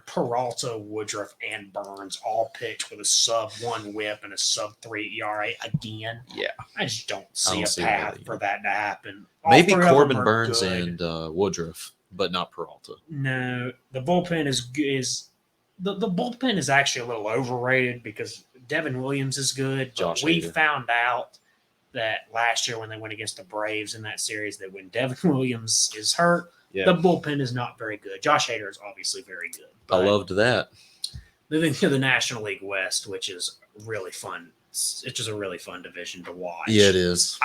B: Peralta, Woodruff, and Burns all pitch with a sub-1 WHIP and a sub-3 ERA again.
A: Yeah,
B: I just don't see a path for that to happen.
A: Maybe Corbin Burns and Woodruff. But not Peralta.
B: No, the bullpen is the bullpen is actually a little overrated because Devin Williams is good. But we found out that last year when they went against the Braves in that series that when Devin Williams is hurt, the bullpen is not very good. Josh Hader is obviously very good.
A: I loved that.
B: Moving to the National League West, which is really fun. It's just a really fun division to watch.
A: Yeah, it is.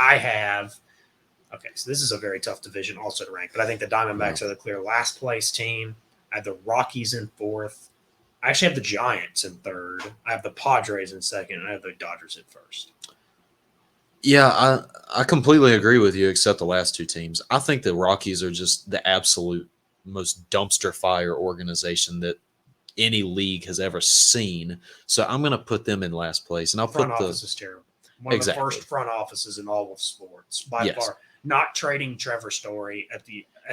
B: Okay, so this is a very tough division also to rank, but I think the Diamondbacks are the clear last place team. I have the Rockies in fourth. I actually have the Giants in third. I have the Padres in second, and I have the Dodgers in first.
A: Yeah, I completely agree with you, except the last two teams. I think the Rockies are just the absolute most dumpster fire organization that any league has ever seen. So I'm going to put them in last place, and I'll
B: put office is terrible. One of the worst front offices in all of sports by far. Not trading Trevor Story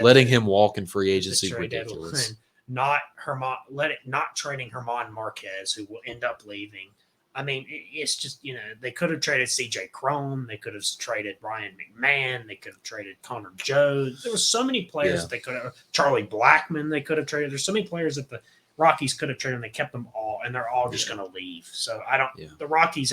A: letting him walk in free agency ridiculous.
B: Not trading Herman Marquez, who will end up leaving. I mean, it's just they could have traded C.J. Cron, they could have traded Brian McMahon, they could have traded Connor Jones. There were so many players that they could have. Charlie Blackmon, they could have traded. There's so many players that the Rockies could have traded, and they kept them all, and they're all just going to leave. So I don't. The Rockies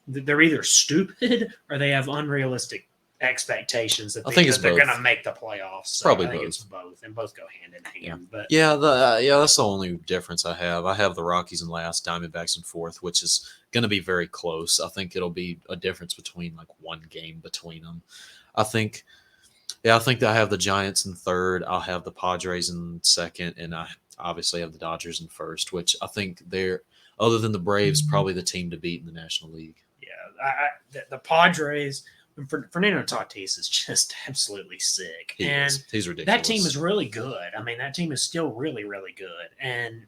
B: they're either stupid or they have unrealistic expectations that,
A: I think it's
B: they're
A: both.
B: going to make the playoffs. So
A: Probably
B: I think
A: both.
B: it's both, and both go hand in hand. But
A: Yeah, that's the only difference I have. I have the Rockies in last, Diamondbacks in fourth, which is going to be very close. I think it'll be a difference between like one game between them. I think that I have the Giants in third. I'll have the Padres in second, and I obviously have the Dodgers in first, which I think they're, other than the Braves, probably the team to beat in the National League.
B: yeah, the Padres. Fernando Tatis is just absolutely sick,
A: He's ridiculous.
B: that team is really good. I mean, that team is still really, really good. And,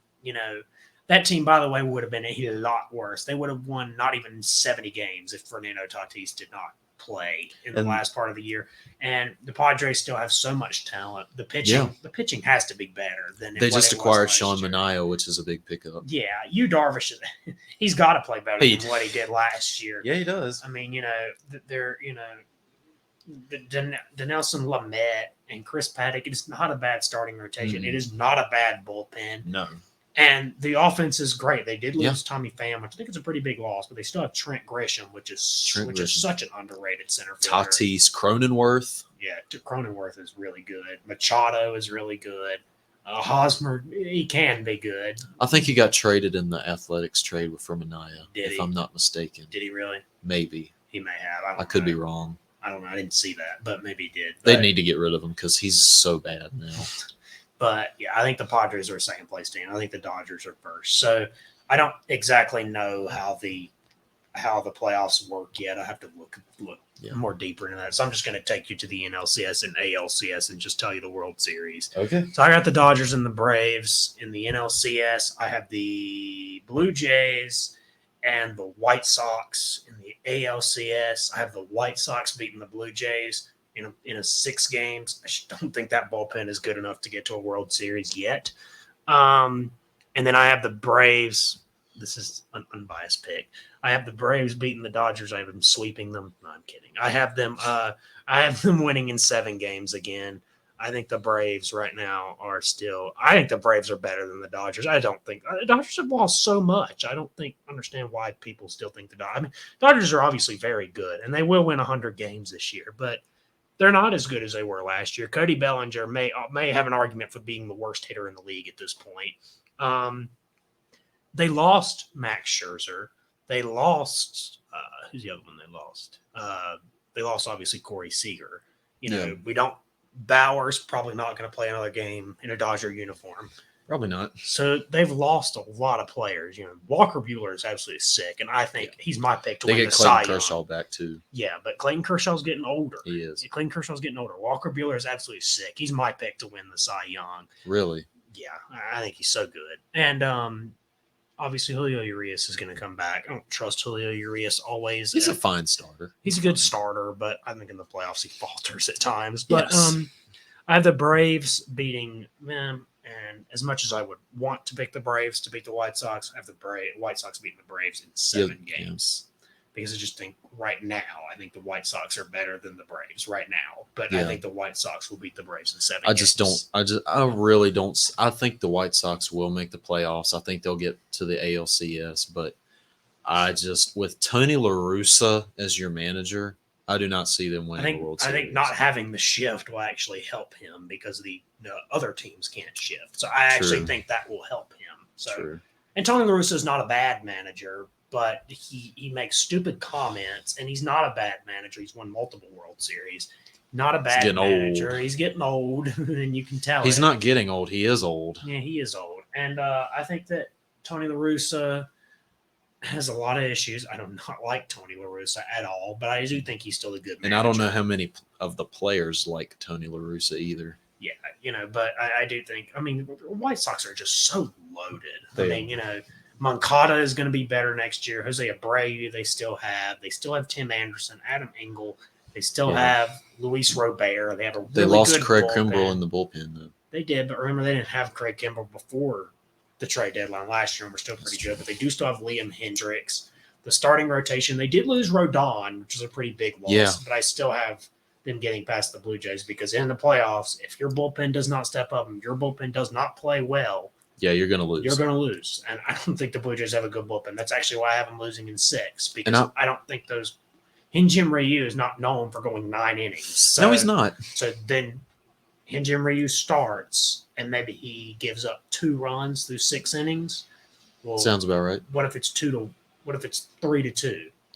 B: that team, by the way, would have been a lot worse. They would have won not even 70 games if Fernando Tatis did not play in the last part of the year. And the Padres still have so much talent. The pitching has to be better than
A: they just acquired Sean Manaea, which is a big pickup.
B: Yeah, Darvish, he's got to play better than what he did last year.
A: Yeah, he does.
B: I mean, they're Dinelson Lamet and Chris Paddock. It is not a bad starting rotation. It is not a bad bullpen.
A: No.
B: And the offense is great. They did lose Tommy Pham, which I think is a pretty big loss, but they still have Trent Grisham, which is such an underrated center fielder.
A: Tatis, Cronenworth.
B: Yeah, Cronenworth is really good. Machado is really good. Hosmer, he can be good.
A: I think he got traded in the Athletics trade for Manaea, if I'm not mistaken.
B: Did he really?
A: Maybe.
B: He may have.
A: I could be wrong.
B: I don't know. I didn't see that, but maybe he did.
A: They need to get rid of him because he's so bad now.
B: But, yeah, I think the Padres are a second-place team. I think the Dodgers are first. So I don't exactly know how the playoffs work yet. I have to look more deeper into that. So I'm just going to take you to the NLCS and ALCS and just tell you the World Series.
A: Okay.
B: So I got the Dodgers and the Braves. In the NLCS, I have the Blue Jays and the White Sox. In the ALCS, I have the White Sox beating the Blue Jays in a 6 games. I don't think that bullpen is good enough to get to a World Series yet. And then I have the Braves. This is an unbiased pick. I have the Braves beating the Dodgers. I have them sweeping them. No, I'm kidding. I have them winning in 7 games again. I think the Braves right now I think the Braves are better than the Dodgers. I don't think the Dodgers have lost so much. I don't understand why people still think the Dodgers. I mean, Dodgers are obviously very good, and they will win 100 games this year, but they're not as good as they were last year. Cody Bellinger may have an argument for being the worst hitter in the league at this point. They lost Max Scherzer. They lost who's the other one they lost? They lost obviously Corey Seager. Bauer's probably not going to play another game in a Dodger uniform.
A: Probably not.
B: So they've lost a lot of players. Walker Buehler is absolutely sick, and I think he's my pick to win the Cy Young. They get Clayton
A: Kershaw back too.
B: Yeah, but Clayton Kershaw's getting older.
A: He is.
B: Clayton Kershaw's getting older. Walker Buehler is absolutely sick. He's my pick to win the Cy Young.
A: Really?
B: Yeah, I think he's so good. And obviously Julio Urias is going to come back. I don't trust Julio Urias always.
A: He's a fine starter.
B: He's a good starter, but I think in the playoffs he falters at times. But I have the Braves beating them. And as much as I would want to pick the Braves to beat the White Sox, I have the White Sox beating the Braves in 7 games. Because I just think right now, I think the White Sox are better than the Braves right now. But I think the White Sox will beat the Braves in 7 games.
A: I really don't. I think the White Sox will make the playoffs. I think they'll get to the ALCS. But with Tony La Russa as your manager, I do not see them winning the World Series.
B: I think not having the shift will actually help him because the other teams can't shift. So I actually think that will help him. So, and Tony La Russa is not a bad manager, but he makes stupid comments, and he's not a bad manager. He's won multiple World Series. Not a bad manager. Old. He's getting old, and you can tell.
A: He's not getting old. He is old.
B: Yeah, he is old. And I think that Tony La Russa has a lot of issues. I do not like Tony La Russa at all, but I do think he's still a good manager.
A: And I don't know how many of the players like Tony La Russa either.
B: Yeah, but I do think, White Sox are just so loaded. Moncada is going to be better next year. Jose Abreu, they still have Tim Anderson, Adam Engel. They still have Luis Robert. They have a really
A: They lost
B: good
A: Craig
B: bullpen.
A: Kimbrell in the bullpen, though.
B: They did, but remember, they didn't have Craig Kimbrell before the trade deadline last year, and we're still pretty good. But they do still have Liam Hendricks. The starting rotation, they did lose Rodon, which is a pretty big loss, but I still have them getting past the Blue Jays because in the playoffs, if your bullpen does not step up and your bullpen does not play well,
A: you're going to lose.
B: You're going to lose. And I don't think the Blue Jays have a good bullpen. That's actually why I have them losing in 6 because I don't think Hyunjin Ryu is not known for going 9 innings. So,
A: No, he's not.
B: So then Hyunjin Ryu starts, and maybe he gives up 2 runs through 6 innings. Well,
A: Sounds about right.
B: What if it's 3-2?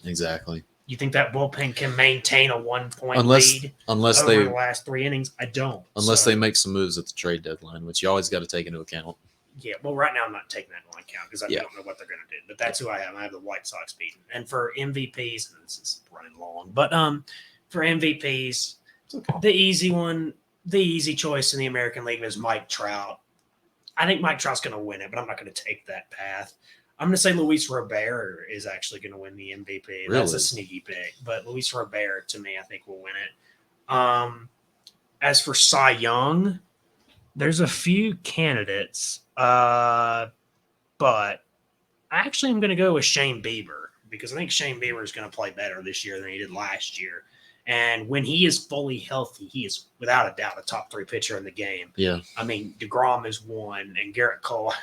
A: Exactly.
B: You think that bullpen can maintain a 1-point lead
A: unless
B: over
A: they
B: the last 3 innings? I don't.
A: unless they make some moves at the trade deadline, which you always got to take into account.
B: Yeah, well, right now I'm not taking that into account because I
A: Yeah.
B: don't know what they're going to do. But that's who I have. I have the White Sox beating. And for MVPs, and this is running long, but for MVPs, the easy choice in the American League is Mike Trout. I think Mike Trout's going to win it, but I'm not going to take that path. I'm going to say Luis Robert is actually going to win the MVP.
A: Really?
B: That's a sneaky pick, but Luis Robert, to me, I think will win it. As for Cy Young, there's a few candidates, but I actually am going to go with Shane Bieber because I think Shane Bieber is going to play better this year than he did last year. And when he is fully healthy, he is without a doubt a top 3 pitcher in the game.
A: Yeah.
B: I mean, DeGrom is 1, and Garrett Cole.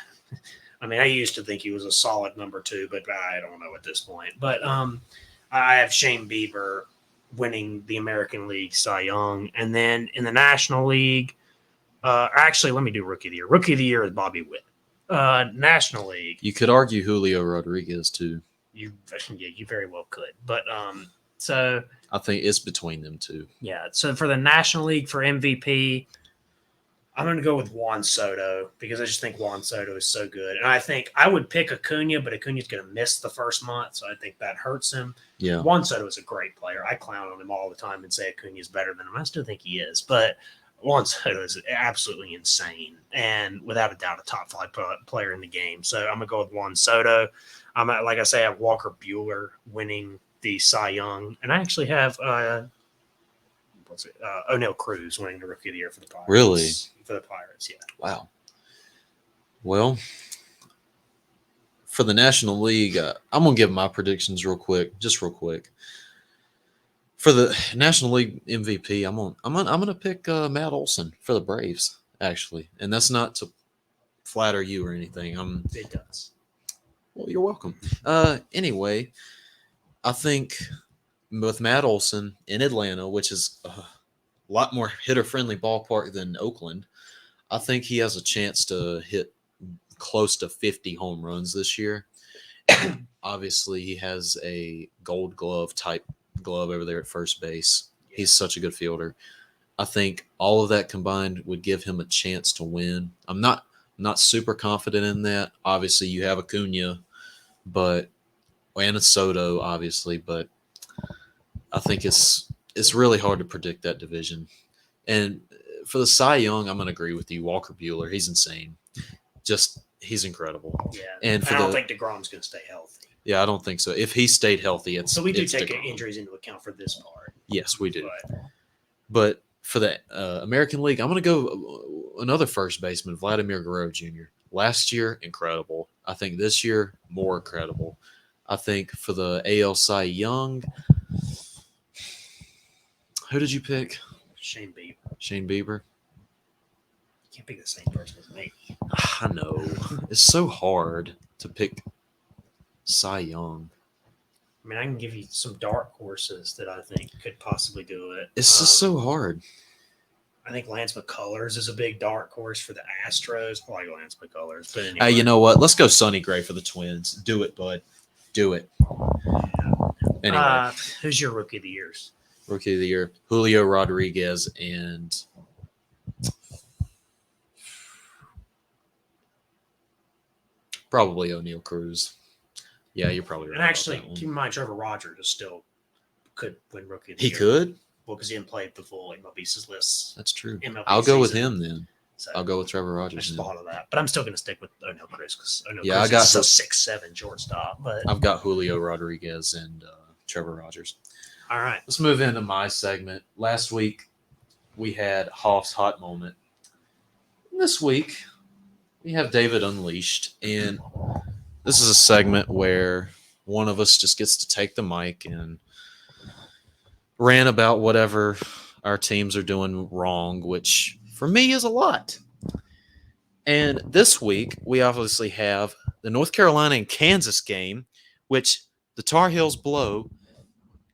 B: I mean, I used to think he was a solid number 2, but I don't know at this point. But I have Shane Bieber winning the American League Cy Young. And then in the National League, actually, let me do Rookie of the Year. Rookie of the Year is Bobby Witt. National League.
A: You could argue Julio Rodriguez too.
B: You very well could. But so
A: I think it's between them two.
B: yeah. So for the National League for MVP, I'm going to go with Juan Soto because I just think Juan Soto is so good. And I think I would pick Acuna, but Acuna's going to miss the first month, so I think that hurts him.
A: Yeah.
B: Juan Soto is a great player. I clown on him all the time and say Acuna is better than him. I still think he is, but Juan Soto is absolutely insane and without a doubt a top 5 player in the game. So I'm going to go with Juan Soto. Like I say, I have Walker Buehler winning the Cy Young, and I actually have O'Neal Cruz winning the Rookie of the Year for the Pirates.
A: Really?
B: For the Pirates, yeah.
A: Wow. Well, for the National League, I'm gonna give my predictions real quick. For the National League MVP, I'm gonna pick Matt Olson for the Braves, actually, and that's not to flatter you or anything.
B: It does.
A: Well, you're welcome. Anyway, I think with Matt Olson in Atlanta, which is a lot more hitter-friendly ballpark than Oakland, I think he has a chance to hit close to 50 home runs this year. Obviously, he has a Gold Glove type glove over there at first base. He's such a good fielder. I think all of that combined would give him a chance to win. I'm not super confident in that. Obviously, you have Acuna, and Soto, obviously, but I think it's really hard to predict that division. And for the Cy Young, I'm going to agree with you. Walker Buehler, he's insane. He's incredible.
B: Yeah,
A: and
B: I don't think DeGrom's going to stay healthy.
A: Yeah, I don't think so. If he stayed healthy,
B: so we do
A: it's
B: take
A: DeGrom.
B: Injuries into account for this part.
A: Yes, we do. But for the American League, I'm going to go another first baseman, Vladimir Guerrero Jr. Last year, incredible. I think this year, more incredible. I think for the AL Cy Young, who did you pick?
B: Shane Bieber.
A: Shane Bieber?
B: You can't pick the same person as me.
A: I know. It's so hard to pick Cy Young.
B: I mean, I can give you some dark horses that I think could possibly do it.
A: It's just so hard.
B: I think Lance McCullers is a big dark horse for the Astros. I like Lance McCullers, but anyway.
A: You know what? Let's go Sonny Gray for the Twins. Do it, bud. Do it. Anyway,
B: who's your Rookie of the Years?
A: Rookie of the Year, Julio Rodriguez and probably O'Neal Cruz. Yeah, you're probably right.
B: And actually, keep in mind, Trevor Rogers could win Rookie of the
A: Year. He could?
B: Well, because he didn't play the full MLB's list.
A: That's true.
B: MLB
A: I'll go with
B: season.
A: him then.
B: So
A: I'll go with Trevor Rogers.
B: I just thought of that. But I'm still going to stick with O'Neal Cruz because
A: I got
B: is a 6'7" shortstop. But
A: I've got Julio Rodriguez and Trevor Rogers.
B: All right.
A: Let's move into my segment. Last week, we had Hoff's Hot Moment. This week, we have David Unleashed. And this is a segment where one of us just gets to take the mic and rant about whatever our teams are doing wrong, which for me is a lot. And this week, we obviously have the North Carolina and Kansas game, which the Tar Heels blow.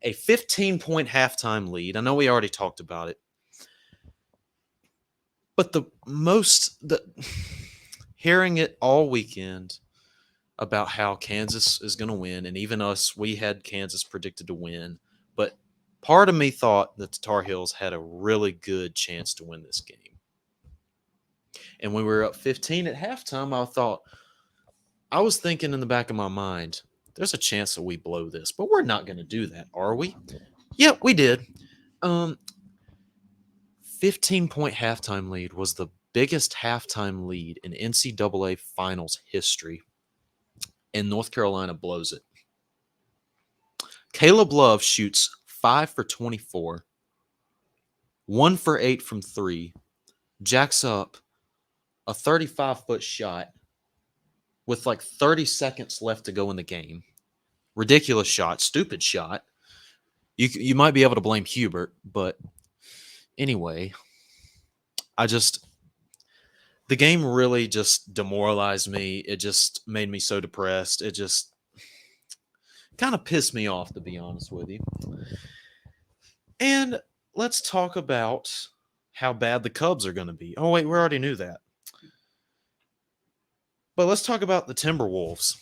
A: a 15-point halftime lead. I know we already talked about it. But hearing it all weekend about how Kansas is going to win, and even us, we had Kansas predicted to win. But part of me thought that the Tar Heels had a really good chance to win this game. And when we were up 15 at halftime, I was thinking in the back of my mind, there's a chance that we blow this, but we're not going to do that, are we? Yeah, we did. 15-point halftime lead was the biggest halftime lead in NCAA finals history, and North Carolina blows it. Caleb Love shoots 5 for 24, 1 for 8 from 3, jacks up a 35-foot shot with like 30 seconds left to go in the game. Ridiculous shot, stupid shot. You might be able to blame Hubert, but anyway, the game really just demoralized me. It just made me so depressed. It just kind of pissed me off, to be honest with you. And let's talk about how bad the Cubs are going to be. Oh, wait, we already knew that. But let's talk about the Timberwolves.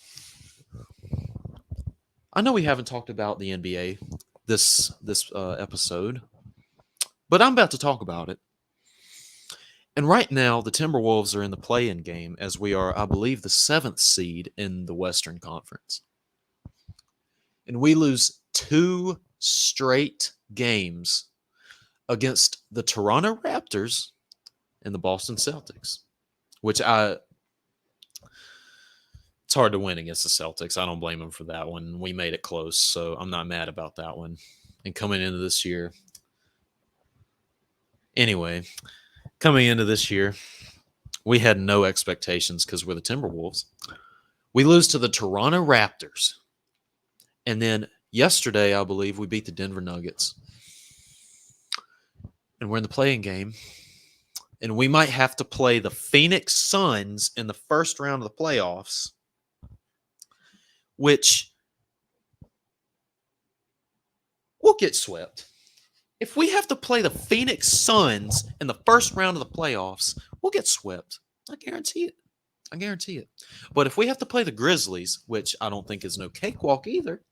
A: I know we haven't talked about the NBA this episode, but I'm about to talk about it. And right now, the Timberwolves are in the play-in game as we are, I believe, the 7th seed in the Western Conference. And we lose 2 straight games against the Toronto Raptors and the Boston Celtics, which it's hard to win against the Celtics. I don't blame them for that one. We made it close, so I'm not mad about that one. And coming into this year, we had no expectations because we're the Timberwolves. We lose to the Toronto Raptors. And then yesterday, I believe, we beat the Denver Nuggets. And we're in the play-in game. And we might have to play the Phoenix Suns in the first round of the playoffs, which will get swept. If we have to play the Phoenix Suns in the first round of the playoffs, we'll get swept. I guarantee it. But if we have to play the Grizzlies, which I don't think is no cakewalk either,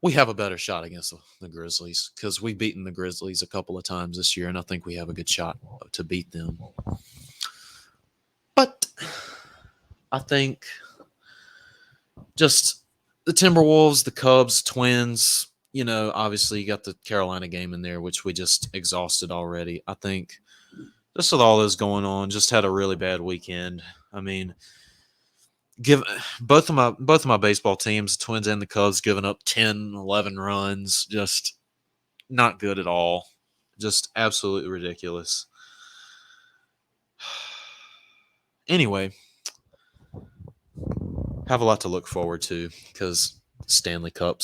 A: we have a better shot against the Grizzlies because we've beaten the Grizzlies a couple of times this year, and I think we have a good shot to beat them. But I think just the Timberwolves, the Cubs, Twins, obviously you got the Carolina game in there, which we just exhausted already. I think just with all this going on, just had a really bad weekend. I mean, give both of my baseball teams, the Twins and the Cubs, giving up 10, 11 runs. Just not good at all. Just absolutely ridiculous. Anyway, have a lot to look forward to because Stanley Cup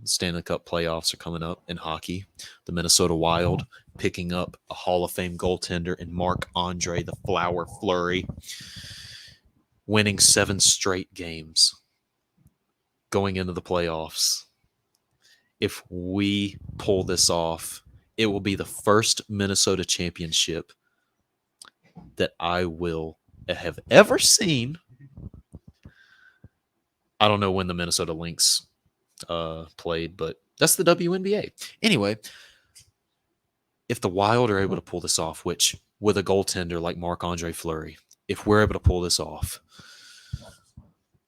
A: playoffs are coming up in hockey. The Minnesota Wild picking up a Hall of Fame goaltender in Marc-Andre the Flower Fleury, winning 7 straight games going into the playoffs. If we pull this off, it will be the first Minnesota championship that I will have ever seen. I don't know when the Minnesota Lynx played, but that's the WNBA. Anyway, if the Wild are able to pull this off, which with a goaltender like Marc-Andre Fleury, if we're able to pull this off,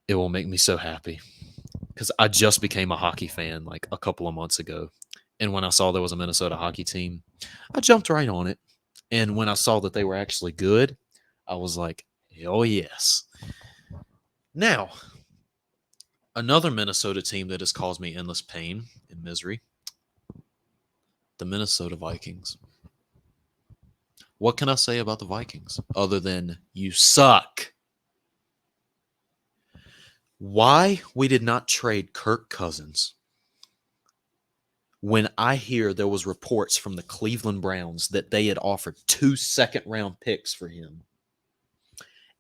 A: it will make me so happy because I just became a hockey fan like a couple of months ago. And when I saw there was a Minnesota hockey team, I jumped right on it. And when I saw that they were actually good, I was like, oh, yes. Now, another Minnesota team that has caused me endless pain and misery, the Minnesota Vikings. What can I say about the Vikings other than you suck? Why we did not trade Kirk Cousins when I hear there was reports from the Cleveland Browns that they had offered 2 second-round picks for him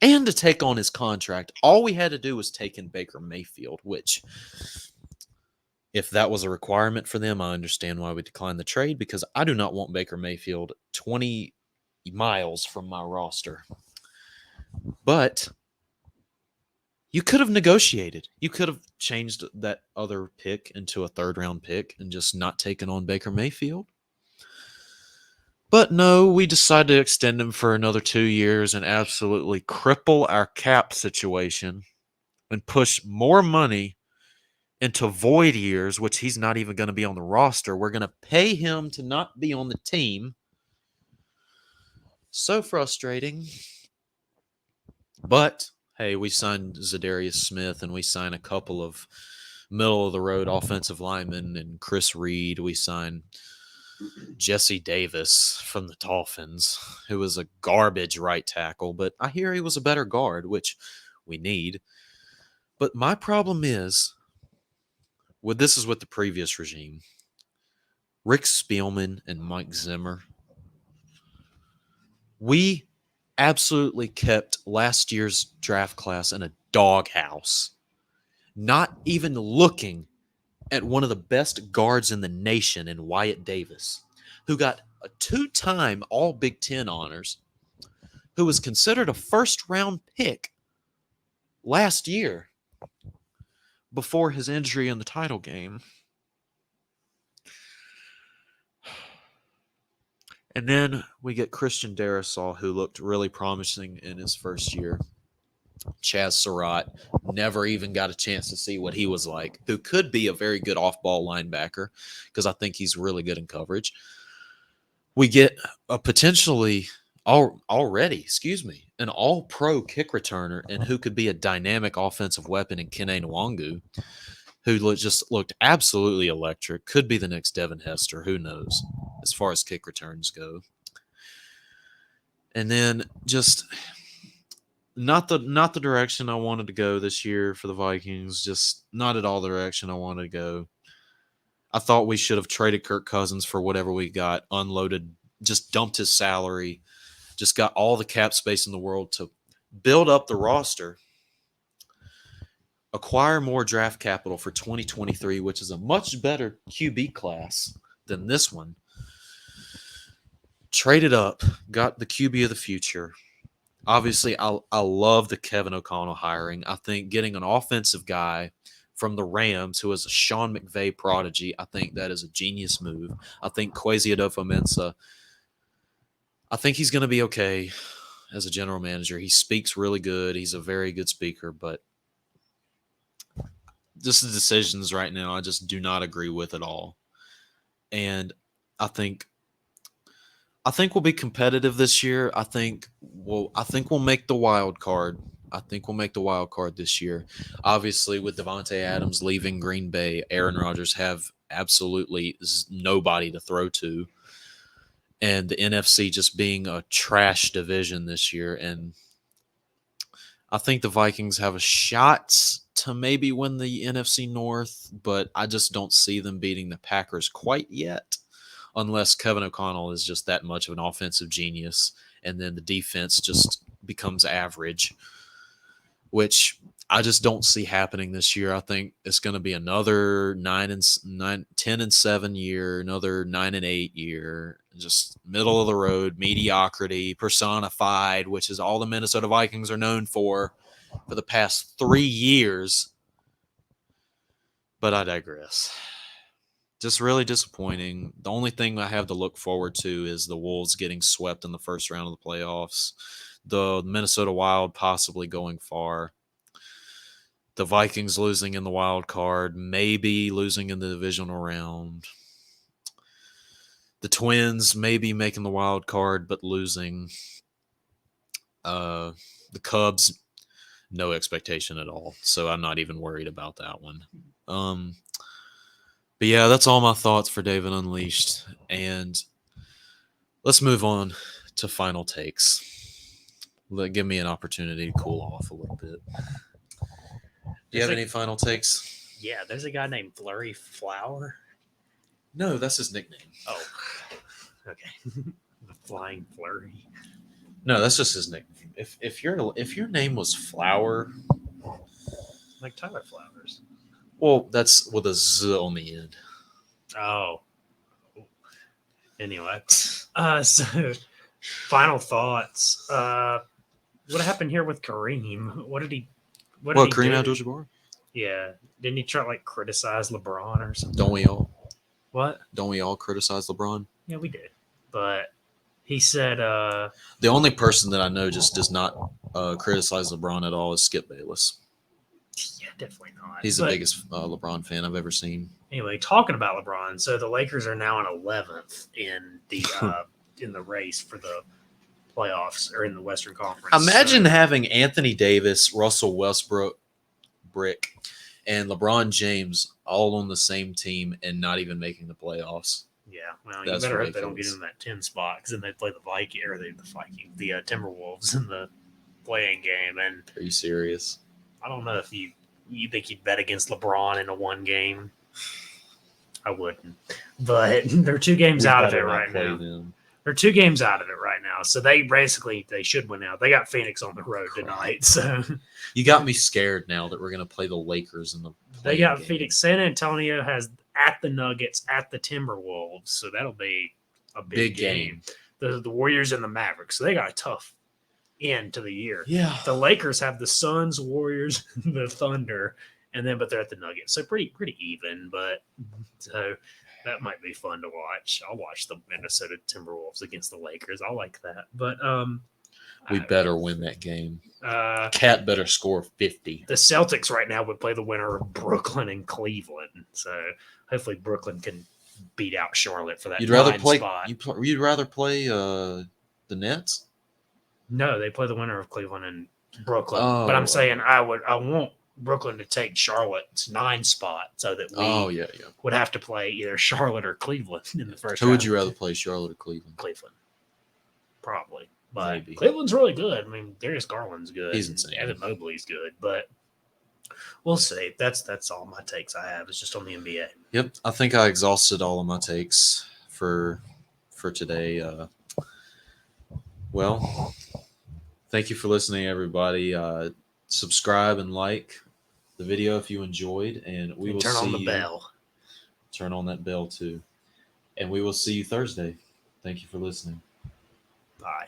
A: and to take on his contract. All we had to do was take in Baker Mayfield, which If that was a requirement for them, I understand why we declined the trade, because I do not want Baker Mayfield 20 miles from my roster. But you could have negotiated. You could have changed that other pick into a third-round pick and just not taken on Baker Mayfield. But no, we decided to extend him for another 2 years and absolutely cripple our cap situation and push more money into void years, which he's not even going to be on the roster. We're going to pay him to not be on the team. So frustrating. But hey, we signed Zadarius Smith and we signed a couple of middle of the road offensive linemen and Chris Reed. We signed Jesse Davis from the Dolphins, who was a garbage right tackle, but I hear he was a better guard, which we need. But my problem is, this is with the previous regime, Rick Spielman and Mike Zimmer. We absolutely kept last year's draft class in a doghouse, not even looking at one of the best guards in the nation in Wyatt Davis, who got a 2-time All Big Ten honors, who was considered a first-round pick last year before his injury in the title game. And then we get Christian Darrisaw, who looked really promising in his first year. Chaz Surratt, never even got a chance to see what he was like, who could be a very good off-ball linebacker because I think he's really good in coverage. We get a potentially an all-pro kick returner and who could be a dynamic offensive weapon in Kene Nwangu, who just looked absolutely electric. Could be the next Devin Hester. Who knows as far as kick returns go. And then just not the direction I wanted to go this year for the Vikings. Just not at all the direction I wanted to go. I thought we should have traded Kirk Cousins for whatever we got, unloaded, just dumped his salary, just got all the cap space in the world to build up the roster, acquire more draft capital for 2023, which is a much better QB class than this one. Traded up, got the QB of the future. Obviously, I love the Kevin O'Connell hiring. I think getting an offensive guy from the Rams, who is a Sean McVay prodigy, I think that is a genius move. I think Kwesi Adofo-Mensah, I think he's going to be okay as a general manager. He speaks really good. He's a very good speaker, but just the decisions right now I just do not agree with at all. And I think we'll be competitive this year. I think we'll make the wild card. I think we'll make the wild card this year. Obviously, with Devontae Adams leaving Green Bay, Aaron Rodgers have absolutely nobody to throw to. And the NFC just being a trash division this year. And I think the Vikings have a shot to maybe win the NFC North, but I just don't see them beating the Packers quite yet, unless Kevin O'Connell is just that much of an offensive genius, and then the defense just becomes average, which I just don't see happening this year. I think it's going to be another 10-7 year, another 9-8 year, just middle of the road, mediocrity personified, which is all the Minnesota Vikings are known for the past 3 years. But I digress. Just really disappointing. The only thing I have to look forward to is the Wolves getting swept in the first round of the playoffs, the Minnesota Wild possibly going far, the Vikings losing in the wild card, maybe losing in the divisional round, the Twins maybe making the wild card but losing, the Cubs, no expectation at all, so I'm not even worried about that one. But yeah, that's all my thoughts for David Unleashed. And let's move on to final takes. Give me an opportunity to cool off a little bit. Do you have any final takes?
B: Yeah, there's a guy named Flurry Flower.
A: No, that's his nickname.
B: Oh, okay. The Flying Flurry.
A: No, that's just his nickname. If your name was Flower,
B: like Tyler Flowers.
A: Well, that's with a Z on the end.
B: Oh. Anyway. So final thoughts. What happened here with Kareem? What did he
A: Kareem
B: do?
A: Abdul-Jabbar?
B: Yeah. Didn't he try to like criticize LeBron or something?
A: Don't we all?
B: What?
A: Don't we all criticize LeBron?
B: Yeah, we did. But he said
A: The only person that I know just does not criticize LeBron at all is Skip Bayless.
B: yeah, definitely not.
A: He's the
B: But
A: biggest LeBron fan I've ever seen.
B: anyway, talking about LeBron, so the Lakers are now in 11th in the race for the playoffs or in the Western Conference.
A: Imagine
B: So,
A: having Anthony Davis, Russell Westbrook, and LeBron James all on the same team and not even making the playoffs.
B: yeah, well,
A: That's
B: you better hope they don't get
A: ridiculous.
B: in that 10 spot because then they play the Timberwolves in the playing game. And
A: Are you serious?
B: I don't know if you think you'd bet against LeBron in a one game. I wouldn't, but they're 2 games
A: We
B: out of it
A: better not
B: right
A: play
B: now.
A: them.
B: They're 2 games out of it right now, so they should win out. They got Phoenix on the road tonight, so
A: You got me scared now that we're going to play the Lakers in the
B: they
A: play-in
B: got
A: game.
B: Phoenix. San Antonio has at the Nuggets, at the Timberwolves, so that'll be a big game. The Warriors and the Mavericks, so they got a tough end to the year.
A: Yeah.
B: The Lakers have the Suns, Warriors, the Thunder, but they're at the Nuggets, so pretty even. But so that might be fun to watch. I'll watch the Minnesota Timberwolves against the Lakers. I like that. But
A: We better win that game.
B: uh,
A: Cat better score 50.
B: the Celtics right now would play the winner of Brooklyn and Cleveland. So hopefully Brooklyn can beat out Charlotte for that.
A: You'd rather
B: 9
A: play
B: spot.
A: you'd rather play the Nets?
B: No, they play the winner of Cleveland and Brooklyn.
A: Oh.
B: But I'm saying I want Brooklyn to take Charlotte's 9 spot so that we
A: Oh yeah.
B: would have to play either Charlotte or Cleveland in the first
A: Who
B: round.
A: would you rather play, Charlotte or Cleveland?
B: Cleveland. Probably. But
A: Maybe.
B: Cleveland's really good. I mean, Darius Garland's good.
A: He's insane.
B: Evan Mobley's good. But we'll see. That's all my takes I have. It's just on the NBA.
A: Yep, I think I exhausted all of my takes for today. Well, thank you for listening, everybody. Subscribe and like the video if you enjoyed, and we will
B: Turn on
A: see
B: the
A: you.
B: bell.
A: Turn on that bell too, and we will see you Thursday. Thank you for listening.
B: Bye.